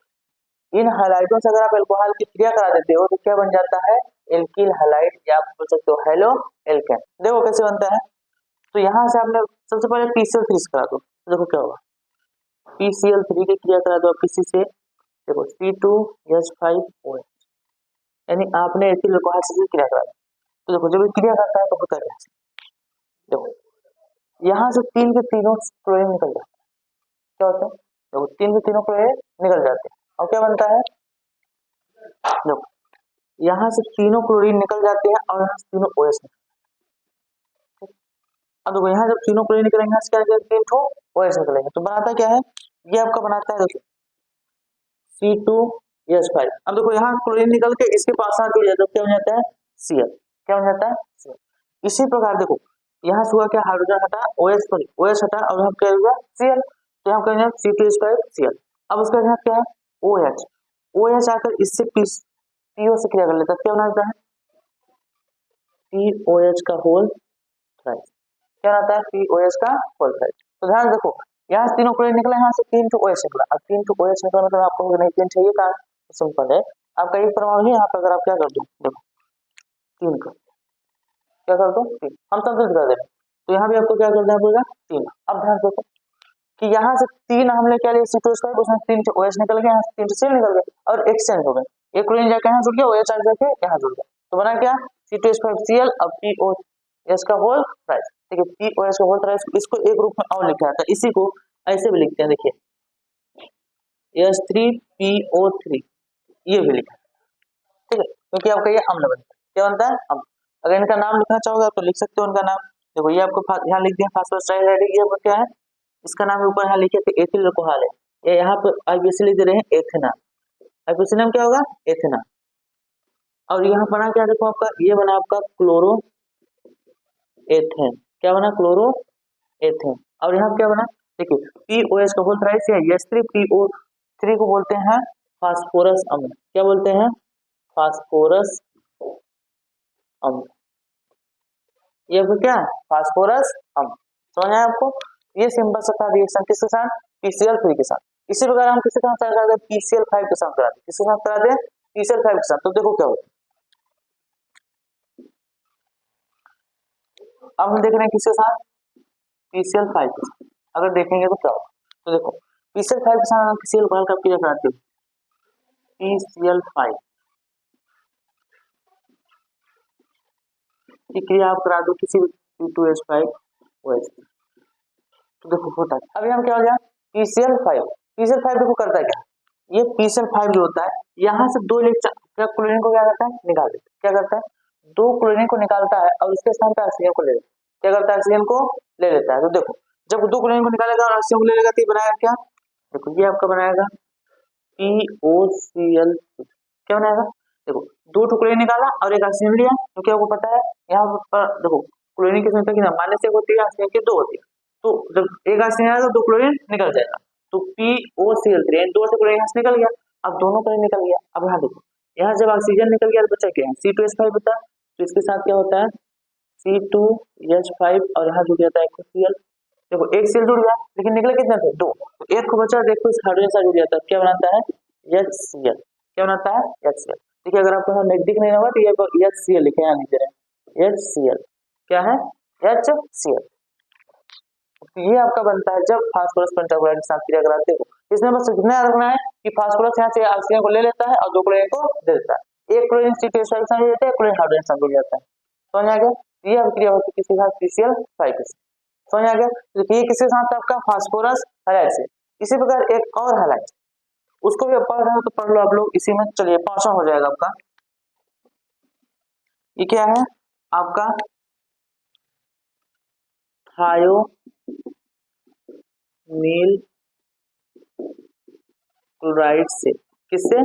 इन हैलाइडों से अगर आप एल्कोहल की क्रिया करा देते हो तो क्या बन जाता है, एल्किल हैलाइड, या आप बोल सकते हो हेलो एल्केन। देखो कैसे बनता है, तो यहाँ से आपने सबसे पहले PCl3 करा दो, तो देखो क्या होगा, PCl3 की क्रिया करा दो किसी से, देखो C2H5OH, यानी आपने एथिल एल्कोहल से क्रिया करा दी। तो देखो जब ये क्रिया करता है तो होता क्या, देखो यहाँ से 3 के तीनों क्लोरीन निकल जाते हैं, क्या होता है, देखो 3 के तीनों क्लोरीन निकल जाते हैं, और क्या बनता है, देखो यहाँ से तीनों क्लोरीन निकल जाते हैं और यहाँ से तीनों OH निकल। अब देखो यहाँ जब तीनों क्लोरीन निकलेंगे, यहाँ से क्या निकलेगा, 3 ठो OH निकलेंगे, तो बनाता क्या है, ये आपका बनाता है देखो C2H5। अब देखो यहाँ क्लोरीन निकल के इसके पास जुड़ जाता है, क्या हो जाता है Cl, क्या हो जाता है Cl। इसी प्रकार देखो यहाँ से हुआ क्या, हाइड्रोजन हटा, OH सॉरी OH हटा और यहाँ क्या हुआ Cl, तो यहाँ कहेंगे C2H5Cl। अब उसका यहाँ क्या है OH, OH आकर इससे PO से क्रिया कर लेता है, क्या बनाता है POH का होल थ्राइस, क्या आता है POH का होल थ्राइस। तो ध्यान देखो यहाँ से तीनों क्लोरीन निकला, यहाँ से 3 तो OH निकला, अब 3 तो OH निकला मतलब आपको नहीं 3 चाहिए कहाँ, सिंपल है आपका एक परमाणु है यहाँ पे, अगर आप क्या कर दो देखो 3 का क्या कर दो 3, हम संतुलित कर देंगे, तो यहाँ भी आपको क्या करना पड़ेगा 3। अब ध्यान देखो कि यहाँ से 3 हमने क्या लिया C2H5, उसमें 3 से OH निकल गया, यहाँ से 3 से Cl निकल गया और एक्सचेंज हो गए, एक क्लोरीन जाके यहाँ जुड़ गया, OH जाके यहाँ जुड़ गया, तो बना क्या C2H5Cl, अब POH का होल थ्राइस। ठीक है, POH का होल थ्राइस, इसको एक रूप में और लिखा था, इसी को ऐसे भी लिखते हैं, देखिए H3PO3 ये भी लिखा, ठीक है, क्योंकि आपका ये अम्ल बनता है, क्या बनता है अम्ल। अगर इनका नाम लिखना चाहोगे तो लिख सकते हो उनका नाम, देखो ये आपको यहाँ लिख दिया फास्फोरस ट्राइहाइड्रेट, ये क्या है इसका नाम ऊपर यहाँ लिखे थे एथिल अल्कोहल है, ये यहाँ पर आईपीसी लिख दे रहे हैं एथेना, आईपीसी नाम क्या होगा एथेना। और यहाँ बना क्या देखो आपका, ये बना आपका क्लोरो एथेन, क्या बना क्लोरो एथेन, और यहाँ क्या बना देखिए POH का होल थ्राइस है, H3PO3 को बोलते हैं फास्फोरस अम्ल, क्या बोलते हैं फास्फोरस अम्ल, ये क्या है फास्फोरस अम्ल, समझ आया आपको। ये सिंपल सा था रिएक्शन किसके साथ PCl3 के साथ। इसी प्रकार हम किसके साथ कराते हैं PCl5 के साथ कराते हैं, किसके साथ कराते हैं PCl5 के साथ। तो देखो क्या होता है, अब हम देख रहे हैं किसके साथ PCl5 के साथ, अगर देखेंगे तो क्या होगा, तो देखो PCl5 के साथ किसी अल्कोहल का क्रिया कराते हो PCl5 की क्रिया आप करा दो किसी C2H5OH, तो देखो होता है। अभी हम क्या हो गया PCl5 देखो करता है क्या, ये PCl5 जो होता है यहाँ से 2 इलेक्ट्रॉन क्लोरीन को क्या करता है निकाल देता है, क्या करता है 2 क्लोरीन को निकालता है और उसके स्थान पर ऑक्सीजन को ले लेता है, क्या करता है ऑक्सीजन को ले लेता है। तो देखो जब 2 क्लोरीन को निकालेगा और ऑक्सीजन को ले लेगा तो ये बनाएगा क्या, देखो ये आपका बनाएगा POCl, क्या बनाएगा देखो 2 क्लोरीन निकाला और एक ऑक्सीजन लिया, तो क्या आपको पता है यहाँ पर देखो क्लोरीन की संख्या कितना -1 होती है, ऑक्सीजन की 2 होती है, तो जब एक ऑक्सीजन आएगा तो 2 क्लोरीन निकल जाएगा, तो POCl3 2 से क्लोरीन यहाँ से निकल गया, अब दोनों क्लोरीन निकल गया। अब यहाँ देखो यहाँ जब ऑक्सीजन निकल गया तो बचा क्या है C2H5 बचा, तो इसके साथ क्या होता है C2H5 और यहाँ जुड़ जाता है Cl, देखो एक Cl जुड़ गया लेकिन निकले कितने थे 2, तो एक को बचा, देखो इस हाइड्रोजन से जुड़ जाता है, क्या बनाता है HCl, क्या बनाता है HCl। देखिए अगर आपको नजदीक नहीं होगा तो ये HCl लिखे यहाँ लिख दे रहे हैं HCl, क्या है HCl। तो ये आपका बनता है जब फास्फोरस पेंटाक्लोराइड के साथ क्रिया कराते हो, इसमें बस इतना याद रखना है कि फास्फोरस यहाँ से ऑक्सीजन को ले लेता है और 2 क्लोरीन को दे देता है, एक क्लोरीन C2H5 के साथ जुड़ जाता है, एक क्लोरीन हाइड्रोजन के साथ जुड़ जाता है, समझ आ गया। ये अब क्रिया होती है किसके साथ PCl5 के साथ, समझ आ गया। देखिए किसके साथ आपका फास्फोरस हैलाइड से, इसी प्रकार एक और हैलाइड उसको भी पढ़ रहे हो तो पढ़ लो आप लोग इसी में। चलिए 5वां हो जाएगा आपका, ये क्या है आपका थायोनील क्लोराइड से, किससे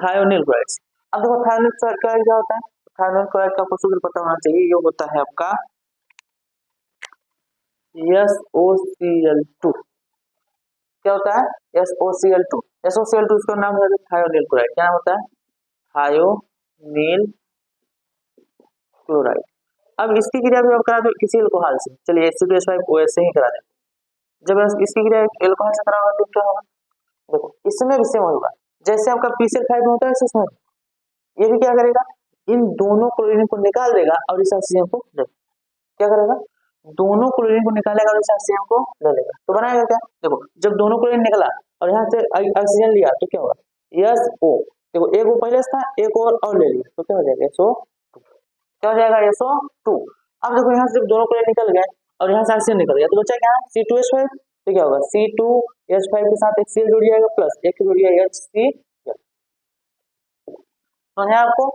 थायोनील क्लोराइड से। अब देखो थायोनील क्लोराइड क्या होता है, थायोनील क्लोराइड का आपको सूत्र पता होना चाहिए, ये होता है आपका SOCl2, क्या होता है SOCl2, SOCl2 इसका नाम है थायोनील क्लोराइड, क्या होता है थायोनील क्लोराइड। अब इसकी क्रिया भी आप करा दो किसी अल्कोहल से, चलिए C2H5OH से ही करा दें, जब इसकी क्रिया अल्कोहल से कराओगे तो क्या होगा, देखो इसमें भी सेम होगा जैसे आपका PCl5 में होता है इसमें ये भी क्या करेगा इन दोनों क्लोरीन को निकाल देगा और इस ऑक्सीजन को ले, क्या करेगा दोनों क्लोरीन को निकालेगा और इस ऑक्सीजन को ले लेगा, तो बनाएगा क्या देखो जब दोनों क्लोरीन निकला और यहाँ से ऑक्सीजन लिया तो क्या होगा SO, देखो एक वो पहले था एक और ले लिया तो क्या हो जाएगा SO, क्या हो जाएगा SO2। अब देखो यहाँ से जब दोनों क्लोरीन निकल गए और यहाँ से ऑक्सीजन निकल गया तो बचा क्या C2H5, तो क्या होगा C2H5 के साथ एक Cl जुड़ जाएगा प्लस एक जुड़ जाएगा HCl। तो यहाँ आपको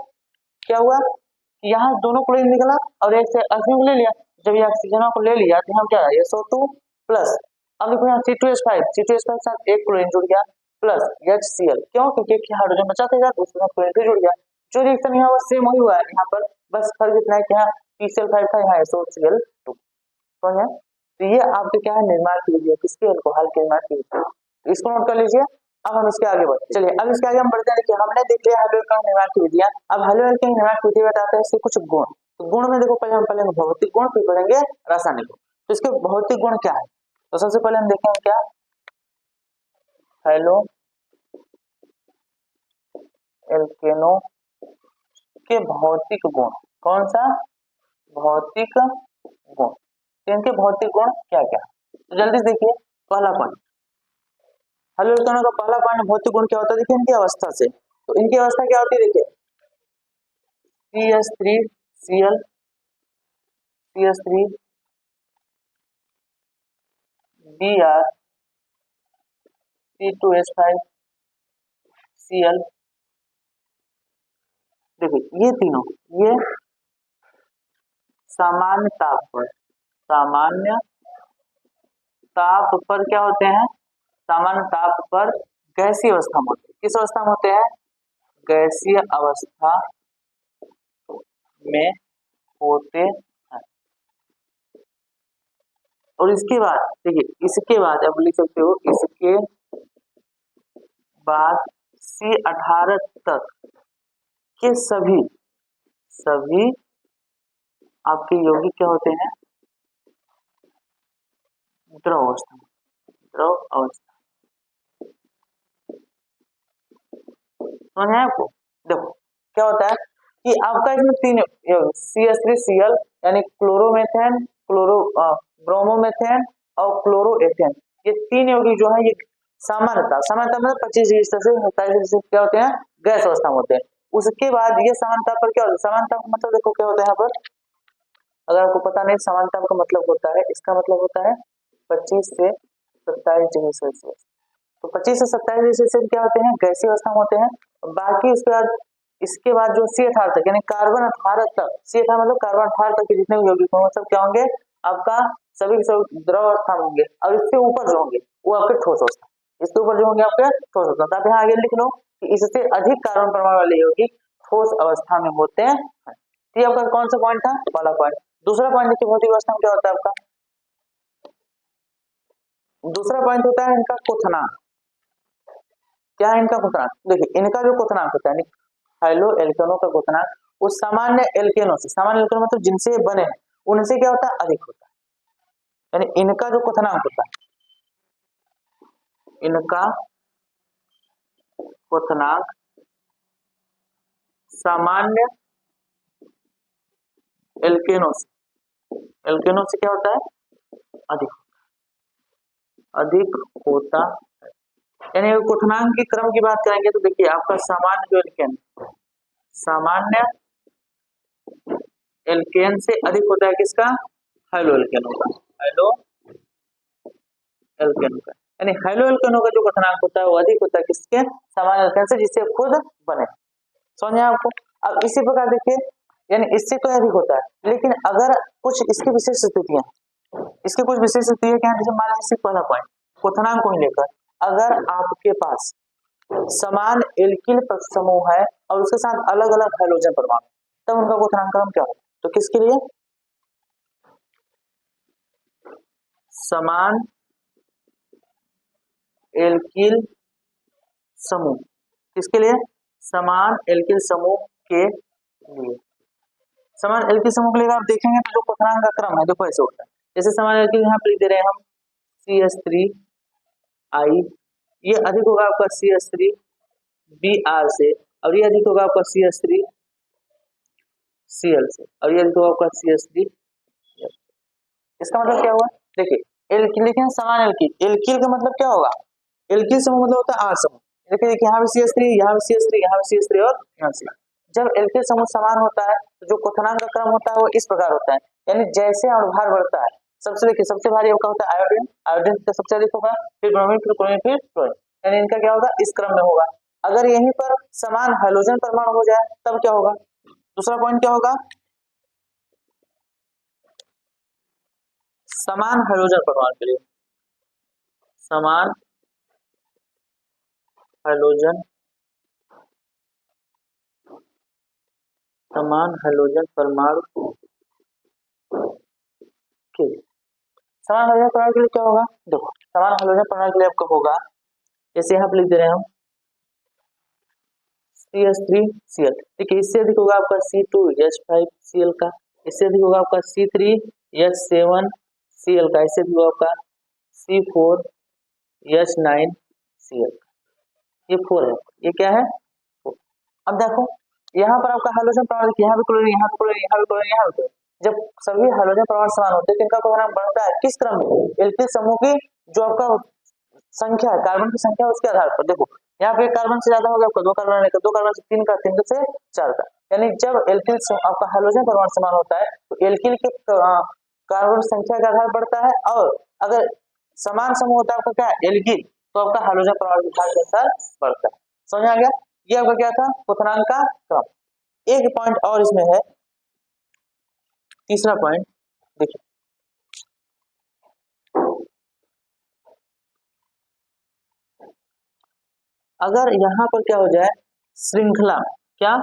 क्या हुआ कि यहाँ दोनों क्लोरीन निकला और एक से ऑक्सीजन को ले लिया, जब ये ऑक्सीजन को ले लिया तो हम क्या है SO2 प्लस, अब देखो यहाँ C2H5 के साथ एक क्लोरीन जुड़ गया प्लस HCl, क्यों क्योंकि एक हाइड्रोजन बचा था उसके साथ क्लोरीन भी जुड़ गया, जो रिएक्शन यहाँ सेम वही हुआ है यहाँ पर, बस फर्क इतना है कि यहाँ PCl5 था यहाँ SOCl2। समझे? तो ये आपके क्या है, निर्माण की विधि है, किसके, अल्कोहल के निर्माण की विधि। इसको नोट कर लीजिए। अब हम इसके आगे बढ़ते, चलिए अब इसके आगे हम बढ़ते हैं कि हमने देख लिया हेलोइड निर्माण की विधियां। अब हेलोइड के निर्माण की विधि बताते हैं इसके कुछ गुण। तो गुण में देखो, पहले हम पढ़ेंगे भौतिक गुण, फिर पढ़ेंगे रासायनिक गुण। तो इसके भौतिक गुण क्या है, तो सबसे पहले हम देखेंगे क्या, हेलो एल्केनो के भौतिक गुण। कौन सा, भौतिक गुण। तो इनके भौतिक गुण क्या क्या, तो जल्दी से देखिए। पहला पॉइंट, हेलो एल्केनो का पहला पॉइंट भौतिक गुण क्या होता है, देखिए इनकी अवस्था से। तो इनकी अवस्था क्या होती है, देखिए CH3Cl, CH3 Br, C2H5Cl। देखिए ये तीनों, ये सामान्य ताप पर, सामान्य ताप पर क्या होते हैं, सामान्य ताप पर गैसीय अवस्था में होते हैं। किस अवस्था में होते हैं, गैसीय अवस्था में होते हैं। और इसके बाद देखिए, इसके बाद आप लिख सकते हो, इसके बाद C18 तक के सभी सभी आपके यौगिक क्या होते हैं, द्रव अवस्था, द्रव अवस्था। समझ में आया आपको? देखो क्या होता है कि आपका इसमें तीन CH3Cl यानी क्लोरोमेथेन, क्लोरो ब्रोमोमेथेन और क्लोरोएथेन, ये तीन यौगिक जो है ये सामान्यता, सामान्यता मतलब 25 डिग्री सेल्सियस 27 डिग्री सेल्सियस क्या होते हैं, गैस अवस्था में होते हैं। उसके बाद ये समानता पर क्या होता है, समानता का मतलब देखो क्या होता है यहाँ पर, अगर आपको पता नहीं समानता का मतलब होता है, इसका मतलब होता है 25 से 27 डिग्री सेल्सियस। तो 25 से 27 डिग्री सेल्सियस क्या होते हैं, गैसीय अवस्था में होते हैं। बाकी इसके बाद जो C18 तक यानी कार्बन 18 तक, C18 मतलब कार्बन 18 तक के जितने भी यौगिक होंगे सब क्या होंगे, आपका सभी के सब द्रव अवस्था में होंगे। और इससे ऊपर जो होंगे वो आपके ठोस अवस्था, इसके ऊपर जो होंगे आपके ठोस अवस्था। तो आप यहाँ आगे लिख लो कि इससे अधिक कार्बन परमाणु वाले यौगिक ठोस अवस्था में होते हैं। ये आपका कौन सा पॉइंट था, पहला पॉइंट। दूसरा पॉइंट देखिए भौतिक अवस्था में क्या होता है आपका, दूसरा पॉइंट होता है इनका क्वथनांक। क्या है इनका क्वथनांक, देखिए इनका जो क्वथनांक होता है हेलो एल्केनो का क्वथनांक वो सामान्य एल्केनो से, सामान्य एल्केनो मतलब जिनसे ये बने हैं उनसे क्या होता है, अधिक होता है। यानी इनका जो क्वथनांक होता है, इनका क्वथनांक सामान्य एल्केनो से क्या होता है, अधिक, अधिक होता है। यानी अगर क्वथनांक के क्रम की बात करेंगे तो देखिए आपका सामान्य जो एल्केन, सामान्य एल्केन से अधिक होता है किसका, हेलो एल्केनो का, हेलो एल्केनो का। यानी हेलो एल्केनो का जो क्वथनांक होता है वो अधिक होता है किसके, सामान्य एल्केन से जिससे खुद बने। समझ आया आपको? अब इसी प्रकार देखिए, यानी इससे तो अधिक होता है, लेकिन अगर कुछ इसकी विशेष स्थितियां, इसके कुछ विशेष स्थितियां क्या है, जैसे मान लीजिए पहला पॉइंट क्वथनांक को ही लेकर, अगर आपके पास समान एल्किल समूह है और उसके साथ अलग अलग हाइड्रोजन परमाणु, तब उनका क्वथनांक क्रम क्या होगा, तो किसके लिए, समान एल्किल समूह, किसके लिए, समान एल्किल समूह के लिए। समान एल्किल समूह के लिए आप देखेंगे तो जो क्वथनांक का क्रम है देखो ऐसे होता है, जैसे समान एल्किल यहाँ पे लिख दे रहे हैं हम CH3I, ये अधिक होगा आपका CH3Br से, और ये अधिक होगा आपका CH3Cl से, और ये अधिक होगा आपका CH3। इसका मतलब क्या हुआ, देखिए एल्किल लिखे समान एल्किल, एल्किल का मतलब क्या होगा, एल्किल समूह मतलब होता है R समूह। देखिए देखिए यहाँ भी CH3, यहाँ भी CH3, यहाँ भी CH3 और यहाँ से। जब एल्किल समूह समान होता है तो जो क्वथनांक का क्रम होता है वो इस प्रकार होता है, यानी जैसे अणुभार बढ़ता है, सबसे देखिए सबसे भारी आपका होता है आयोडीन, आयोडीन का सबसे अधिक होगा, फिर ब्रोमीन, फिर क्लोरीन, फिर फ्लोरीन, यानी इनका क्या होगा, इस क्रम में होगा। अगर यहीं पर समान हाइड्रोजन परमाणु हो जाए तब क्या होगा, दूसरा पॉइंट क्या होगा, समान हाइड्रोजन परमाणु के लिए, समान हाइड्रोजन, समान हाइड्रोजन परमाणु के लिए समान हाइड्रोजन परमाणु के लिए क्या होगा, देखो समान हाइड्रोजन परमाणु के लिए आपका होगा, जैसे यहाँ पे लिख दे रहे हैं हम CH3Cl, ठीक है। इससे अधिक होगा आपका C2H5Cl का, इससे अधिक होगा आपका C3H7Cl का, इससे अधिक होगा आपका C4H9Cl। ये 4 है, ये क्या है 4। अब देखो यहाँ पर आपका हाइड्रोजन परमाणु, यहाँ भी क्लोरीन, यहाँ भी क्लोरीन, यहाँ भी क्लोरीन, यहाँ भी क्लोरीन। जब सभी हाइड्रोजन परमाणु समान होते हैं तो इनका क्लोरीन बढ़ता है किस क्रम में, एल्किल समूह की जो आपका संख्या है, कार्बन की संख्या, उसके आधार पर। देखो यहाँ पे कार्बन से ज्यादा होगा आपका 2 कार्बन लेकर, 2 कार्बन से 3 का, 3 से 4 का, यानी जब एल्किल आपका हाइड्रोजन परमाणु समान होता है तो एल्किल के कार्बन संख्या का आधार बढ़ता है, और अगर समान समूह होता है आपका क्या एल्किल, तो आपका हाइड्रोजन परमाणु विभाग के अनुसार बढ़ता है। समझ आ गया, ये आपका क्या था क्वथनांक का क्रम। एक पॉइंट और इसमें है, तीसरा पॉइंट देखिए, अगर यहाँ पर क्या हो जाए श्रृंखला, क्या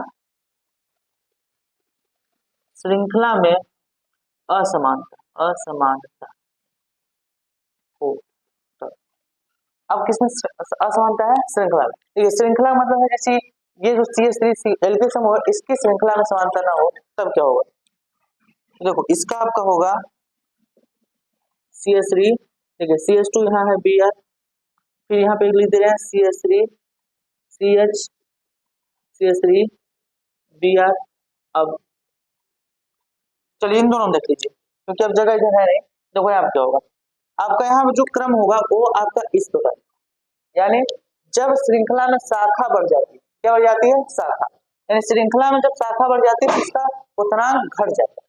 श्रृंखला में असमानता हो, तो अब किसमें असमानता है, श्रृंखला में। ठीक है, श्रृंखला मतलब है जैसे ये जो CH3 एल्किल समूह है, इसकी श्रृंखला में समानता ना हो तब क्या होगा, देखो इसका आपका होगा CH3, ठीक है, CH2 यहाँ है Br, फिर यहाँ पे लिख दे रहे हैं CH3 CH CH3 Br। अब चलिए इन दोनों देख लीजिए, क्योंकि अब जगह इधर है नहीं। देखो यहाँ क्या होगा, आपका यहाँ जो क्रम होगा वो आपका इस प्रकार, यानी जब श्रृंखला में शाखा बढ़ जाती है, क्या बढ़ जाती है शाखा, यानी श्रृंखला में जब शाखा बढ़ जाती है तो इसका क्वथनांक घट जाता है।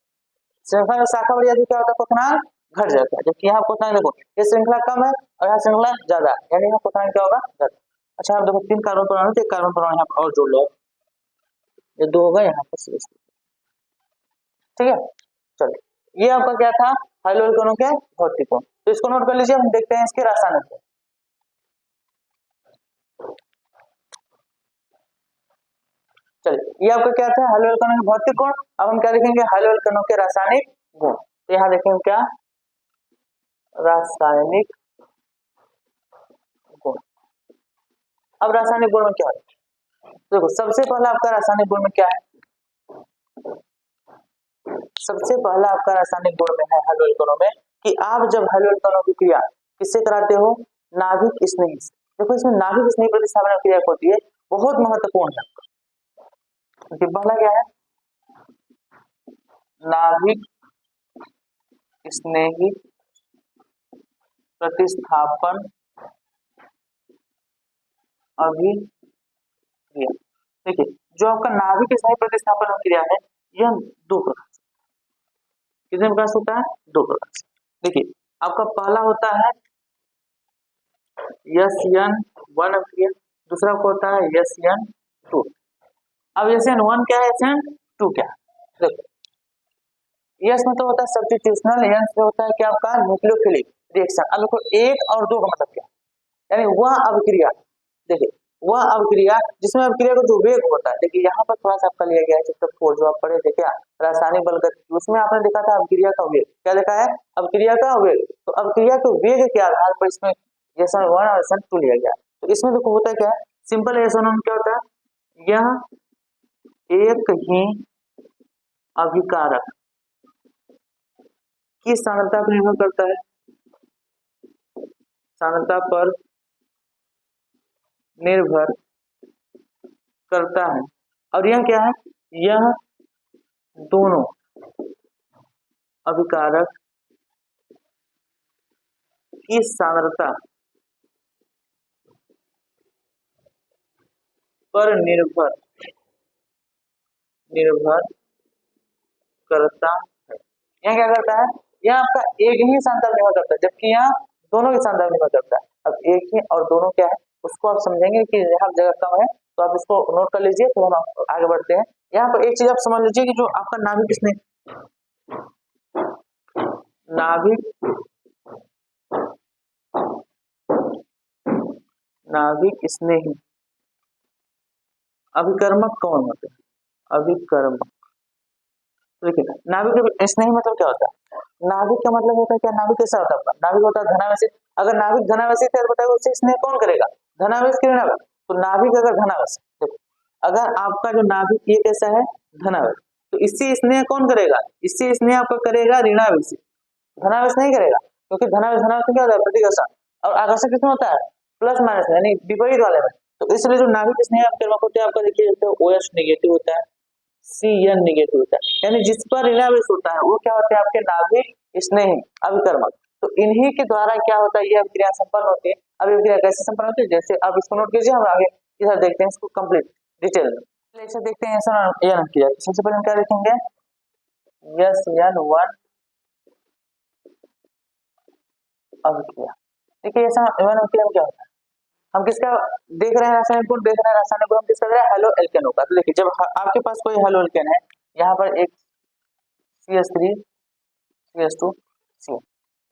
श्रृंखला में शाखा बढ़ जाती है क्या होता है, क्वथनांक घट जाता है, जबकि यहाँ क्वथनांक देखो ये श्रृंखला कम है और यहाँ श्रृंखला ज्यादा है, यानी यहाँ क्वथनांक क्या होगा ज्यादा। अच्छा आप देखो 3 कार्बन परमाणु, एक कार्बन परमाणु यहाँ पर और जोड़ लो, ये 2 होगा यहाँ पर CH, ठीक है। चलिए ये आपका क्या था हाइड्रोजन कणों के भौतिक गुण, तो इसको नोट कर लीजिए, हम देखते हैं इसके रासायनिक गुण। चलिए ये आपका क्या था हाइड्रोजन कणों के भौतिक गुण। अब हम क्या देखेंगे हाइड्रोजन कणों के रासायनिक गुण, तो यहाँ देखेंगे क्या रासायनिक गुण। अब रासायनिक गुण में क्या है, देखो सबसे पहला आपका रासायनिक गुण में क्या है, सबसे पहला आपका रासायनिक गुण में है हाइड्रोजन कणों में कि आप जब हाइड्रोजन कणों की क्रिया किससे कराते हो, नाभिक स्नेही से। देखो इसमें नाभिक स्नेही प्रतिस्थापन क्रिया होती है, बहुत महत्वपूर्ण है। तो पहला क्या है नाभिक स्नेही प्रतिस्थापन अभिक्रिया। देखिए जो आपका नाभिक स्नेही प्रतिस्थापन अभिक्रिया है यह 2 प्रकार से, कितने प्रकार से होता है 2 प्रकार से। देखिए आपका पहला होता है SN1 अभिक्रिया, दूसरा होता है SN2। अब SN1 क्या है SN2 क्या है, देखो यस में तो होता है सब्स्टिट्यूशनल, एन में होता है क्या आपका न्यूक्लियोफिलिक रिएक्शन। अब देखो 1 और 2 का मतलब क्या, यानी वह अभिक्रिया, देखिए वह अभिक्रिया जिसमें अभिक्रिया का जो वेग होता है, देखिए यहाँ पर थोड़ा सा आपका लिया गया है चैप्टर 4 जो आप पढ़े थे क्या रासायनिक बल गति, उसमें आपने देखा था अभिक्रिया का वेग, क्या देखा है अभिक्रिया का वेग। तो अभिक्रिया के वेग के आधार पर इसमें SN1 और SN2 लिया गया। तो इसमें देखो होता है क्या सिंपल SN1 क्या होता है, यह एक ही अभिकारक की सांद्रता पर निर्भर करता है, सांद्रता पर निर्भर करता है, और यह क्या है यह दोनों अभिकारक की सांद्रता पर निर्भर करता है। यह क्या करता है, यह आपका एक ही सांद्रता पर निर्भर करता है, जबकि यहाँ दोनों की सांद्रता पर निर्भर करता है। अब एक ही और दोनों क्या है उसको आप समझेंगे कि यहाँ जगह कम है, तो आप इसको नोट कर लीजिए, तो हम आगे बढ़ते हैं। यहाँ पर एक चीज आप समझ लीजिए कि जो आपका नाभिक स्नेही अभिकर्मक कौन होते हैं, अभिकर्मक। देखिए नाभिक स्नेही मतलब क्या होता है, नाभिक का मतलब होता है क्या, नाभिक कैसा होता है, नाभिक होता है धनावेशित। अगर नाभिक धनावेशित है तो बताओ उससे स्नेह कौन करेगा, धनावेश के ऋणावेश। तो नाभिक अगर धनावेश, देखो अगर आपका जो नाभिक ये कैसा है धनावेश, तो इससे स्नेह कौन करेगा, इससे स्नेह आपका करेगा ऋणावेशी, धनावेश नहीं करेगा, क्योंकि धनावेश धनावेश में क्या होता है प्रतिकर्षण, और आकर्षण किसमें होता है प्लस माइनस में, यानी विपरीत वाले में। तो इसलिए जो नाभिक स्नेह आपके होते हैं आपका देखिए OH नेगेटिव होता है, CN नेगेटिव होता है, यानी जिस पर ऋणावेश होता है वो क्या होते हैं आपके नाभिक स्नेही अभिकर्मक। तो इन्हीं के द्वारा क्या होता है ये अभिक्रिया संपन्न होती है। अब ये अभिक्रिया कैसे संपन्न होती है, जैसे आप इसको नोट कीजिए, हम आगे इधर देखते हैं इसको कंप्लीट डिटेल में। ऐसे देखते हैं SN1 किया, सबसे पहले हम क्या देखेंगे SN1 अभिक्रिया। देखिए SN1 अभिक्रिया में क्या होता है, हम किसका देख रहे हैं रासायनिक गुण, देख रहे हैं रासायनिक गुण हम किसका दे रहे हैं हेलो एल्केन होगा। तो देखिए जब आपके पास कोई हेलो एल्केन है, यहाँ पर एक CH3 CH2 CN,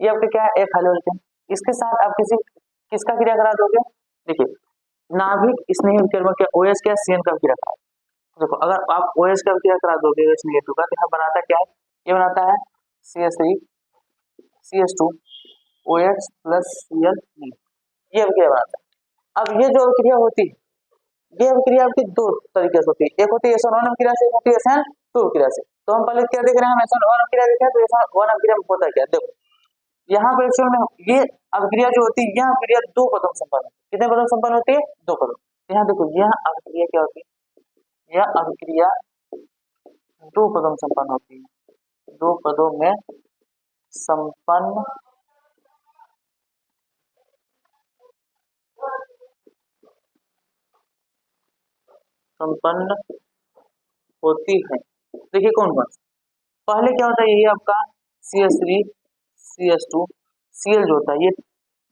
ये आपके क्या है एक हेलो एल्केन, इसके साथ आप किसका क्रिया करा दोगे, देखिए नाभिक स्नेही अभिकर्मक क्या OH क्या CN का क्रिया करा। देखो अगर आप OH का क्रिया करा दोगे OH नेगेटिव का, तो यहाँ बनाता क्या है, ये बनाता है CH3 CH2 OH plus Cl, ये अभिक्रिया बनाता है। अब ये जो अभिक्रिया होती है, ये अभिक्रिया आपकी दो तरीके से होती है, एक होती है SN1 अभिक्रिया से, एक होती है SN2 अभिक्रिया से। तो हम पहले क्या देख रहे हैं, हम SN1 अभिक्रिया देख रहे हैं, तो SN1 अभिक्रिया में होता क्या, देखो यहाँ पर एक्चुअल में ये अभिक्रिया जो होती है, यह अभिक्रिया दो पदों संपन्न होती है, कितने पदों संपन्न होती है, दो पदों। यहाँ देखो यह अभिक्रिया क्या होती है, यह अभिक्रिया दो पदों संपन्न होती है, दो पदों में संपन्न संपन्न होती है। देखिए कौन कौन, पहले क्या होता है ये आपका CH3 CH2 Cl जो होता है ये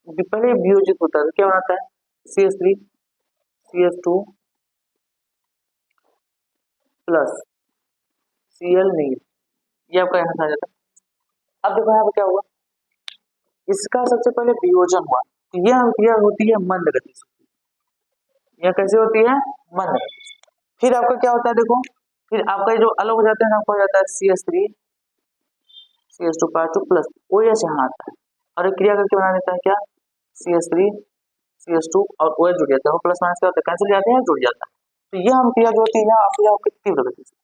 पहले वियोजित होता है, तो क्या बनाता है CH3 CH2 plus Cl negative, ये आपका यहाँ आ जाता है। अब देखो यहाँ पे क्या हुआ, इसका सबसे पहले वियोजन हुआ, तो यह अभिक्रिया होती है मंद गति से, यह कैसे होती है मंद गति से। फिर आपका क्या होता है देखो, फिर आपका जो अलग हो जाता है आपका हो जाता है CH3 CH2 2 प्लस OH यहाँ आता है, और एक क्रिया करके बना देता है क्या CH3 CH2 और OH जुड़ जाता है, वो प्लस माइनस क्या होता है कैंसिल जाते हैं जुड़ जाता है। तो यह हम क्रिया जो होती है आपकी तीव्र गति से,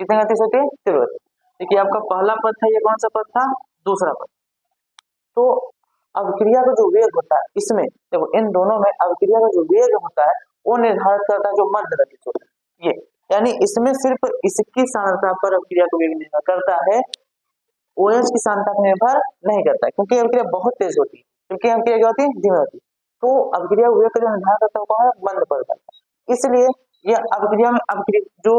कितने गति से होती है तीव्र गति। देखिए आपका पहला पद था, ये कौन सा पद था दूसरा पद। तो अभिक्रिया का जो वेग होता है इसमें देखो इन दोनों में अभिक्रिया का जो वेग होता है वो निर्धारित करता है जो मध्य गति से होता है ये, यानी इसमें सिर्फ इसकी सांद्रता पर अभिक्रिया का वेग निर्भर करता है, OH की सांद्रता पर निर्भर नहीं करता है, क्योंकि अभिक्रिया बहुत तेज होती है, क्योंकि अभिक्रिया क्या होती है धीमी होती है। तो अभिक्रिया वेग का जो निर्धारण करता है वो है मंद पर करता है, इसलिए यह अभिक्रिया में अभिक्रिया जो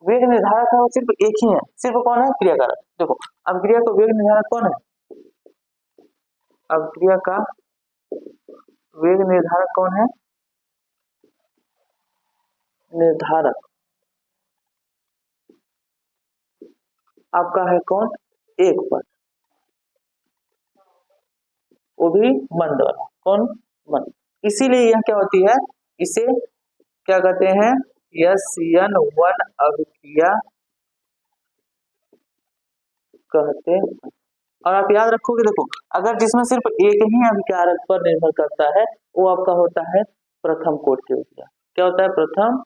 वेग निर्धारक है वो सिर्फ एक ही है, सिर्फ कौन है क्रियाकारक। देखो अभिक्रिया का वेग निर्धारक कौन है, अभिक्रिया का वेग निर्धारक कौन है, निर्धारक आपका है कौन एक पद, वो भी मंद वाला, कौन मंद। इसीलिए यह क्या होती है, इसे क्या कहते हैं SN1 अभिक्रिया कहते हैं। और आप याद रखोगे देखो अगर जिसमें सिर्फ एक ही अभिकारक पर निर्भर करता है वो आपका होता है प्रथम कोट की अभिक्रिया। क्या होता है प्रथम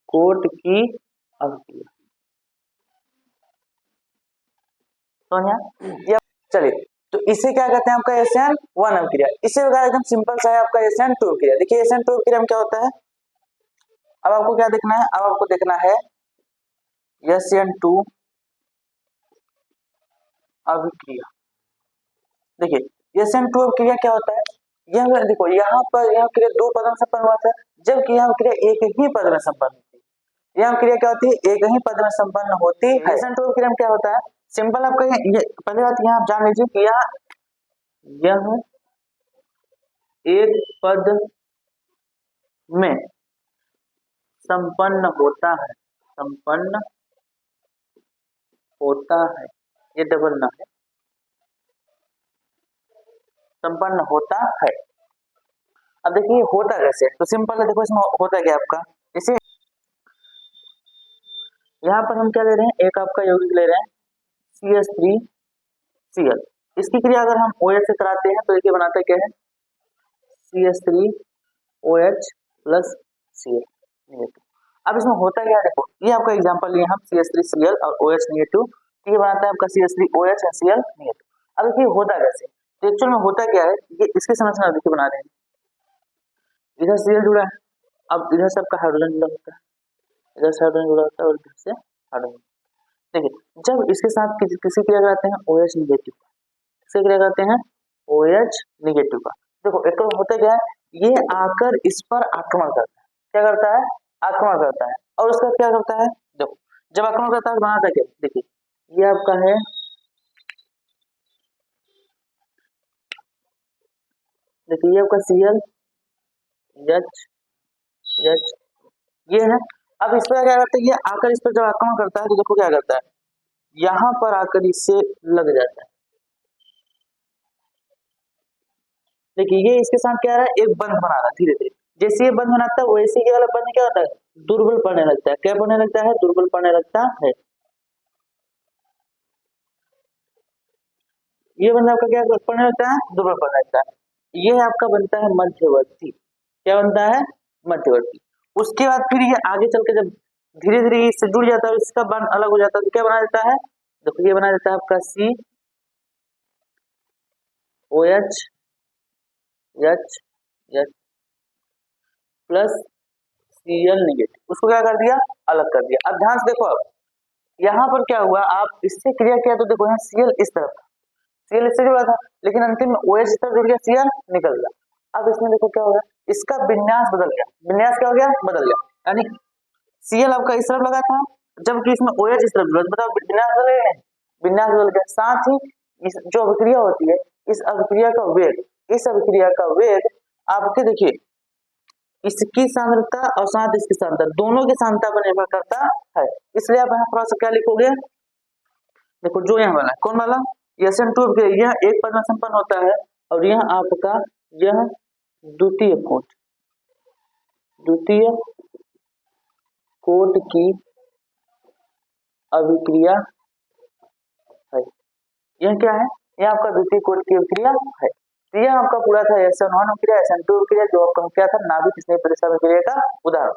कोट की अभिक्रिया, समझा। चलिए तो इसे क्या कहते हैं आपका SN1 अभिक्रिया। इसे एकदम सिंपल सा है आपका SN2 अभिक्रिया। देखिए SN2 अभिक्रिया में क्या होता है, अब आपको क्या देखना है, अब आपको देखना है SN2 अभिक्रिया। देखिए SN2 अभिक्रिया क्या होता है, यह देखो यहाँ पर यह क्रिया दो पदों में संपन्न हुआ था, जबकि यह क्रिया एक ही पद में संपन्न होती है। यह क्रिया क्या होती है एक ही पद में संपन्न होती है। SN2 अभिक्रिया में क्या होता है, सिंपल आपका पहले बात यहाँ आप जान लीजिए कि यह एक पद में संपन्न होता है, संपन्न होता है, ये डबल ना है, संपन्न होता है। अब देखिए होता कैसे, तो सिंपल है, देखो इसमें होता क्या आपका, इसे यहाँ पर हम क्या ले रहे हैं एक आपका यौगिक ले रहे हैं CH3Cl। इसकी क्रिया अगर हम OH से कराते हैं तो देखिए बनाता क्या है, CH3OH प्लस Cl नेगेटिव। अब इसमें होता क्या है, देखो ये आपका एग्जांपल लिए हम CH3Cl और OH नेगेटिव, ये बनाता है आपका CH3OH और Cl नेगेटिव। अब देखिए होता कैसे, तो एक्चुअल में होता क्या है, ये इसके समझना देखिए बना रहे हैं, इधर Cl जुड़ा है, अब इधर से आपका हाइड्रोजन जुड़ा होता है, इधर से हाइड्रोजन जुड़ा होता है और इधर से हाइड्रोजन। देखिए जब इसके साथ किसी क्रिया कराते हैं OH नेगेटिव, किसे क्रिया करते हैं OH नेगेटिव का, देखो एक तो होता क्या है, ये आकर इस पर आक्रमण करता है, क्या करता है, आक्रमण करता है, और उसका क्या करता है, देखो जब आक्रमण करता है बनाता क्या, देखिए ये आपका है, देखिए ये आपका Cl H H ये है। अब इस पर क्या करता है, ये आकर इस पर जब आक्रमण करता है तो देखो क्या करता है, यहाँ पर आकर इससे लग जाता है। देखिए ये इसके साथ क्या रहा है, एक बंध बना रहा है धीरे धीरे, जैसे ये बंध बनाता है वैसे ये वाला बंध क्या होता है, दुर्बल पड़ने लगता है, क्या पड़ने लगता है, दुर्बल पड़ने लगता है। ये बंध आपका क्या पड़ने लगता है, दुर्बल पड़ने लगता है। ये आपका बनता है मध्यवर्ती, क्या बनता है, मध्यवर्ती। उसके बाद फिर ये आगे चल के जब धीरे धीरे इससे जुड़ जाता है, इसका बंध अलग हो जाता है, तो क्या बना देता है, देखो ये बना देता है आपका COH H H plus Cl negative, उसको क्या कर दिया, अलग कर दिया। अब ध्यान से देखो, अब यहाँ पर क्या हुआ, आप इससे क्रिया किया तो देखो यहाँ Cl इस तरफ, Cl इससे जुड़ा था, लेकिन अंतिम में OH इस तरफ जुड़ गया, Cl निकल गया। अब इसमें देखो क्या होगा, इसका विन्यास बदल गया, विन्यास क्या हो गया, बदल गया, यानी Cl आपका इस तरफ लगा था, जबकि इसमें OH इस तरफ जुड़ा, मतलब विन्यास बदल गया, विन्यास बदल गया। साथ ही इस जो अभिक्रिया होती है, इस अभिक्रिया का वेग, इस अभिक्रिया का वेग आपके देखिए इसकी सांद्रता और साथ इसकी सांद्रता, दोनों की सांद्रता पर निर्भर करता है। इसलिए आप यहाँ थोड़ा सा क्या लिखोगे, देखो जो यहाँ वाला कौन वाला, SN2 के यह एक पद में संपन्न होता है, और यह आपका यह द्वितीय कोट, द्वितीय कोट की अभिक्रिया है। यह क्या है, यह आपका द्वितीय कोट की अभिक्रिया है। तो यह आपका पूरा था SN1 अभिक्रिया, SN2 अभिक्रिया, जो आपका क्या था नाभिक स्नेह प्रतिस्थापन क्रिया का उदाहरण।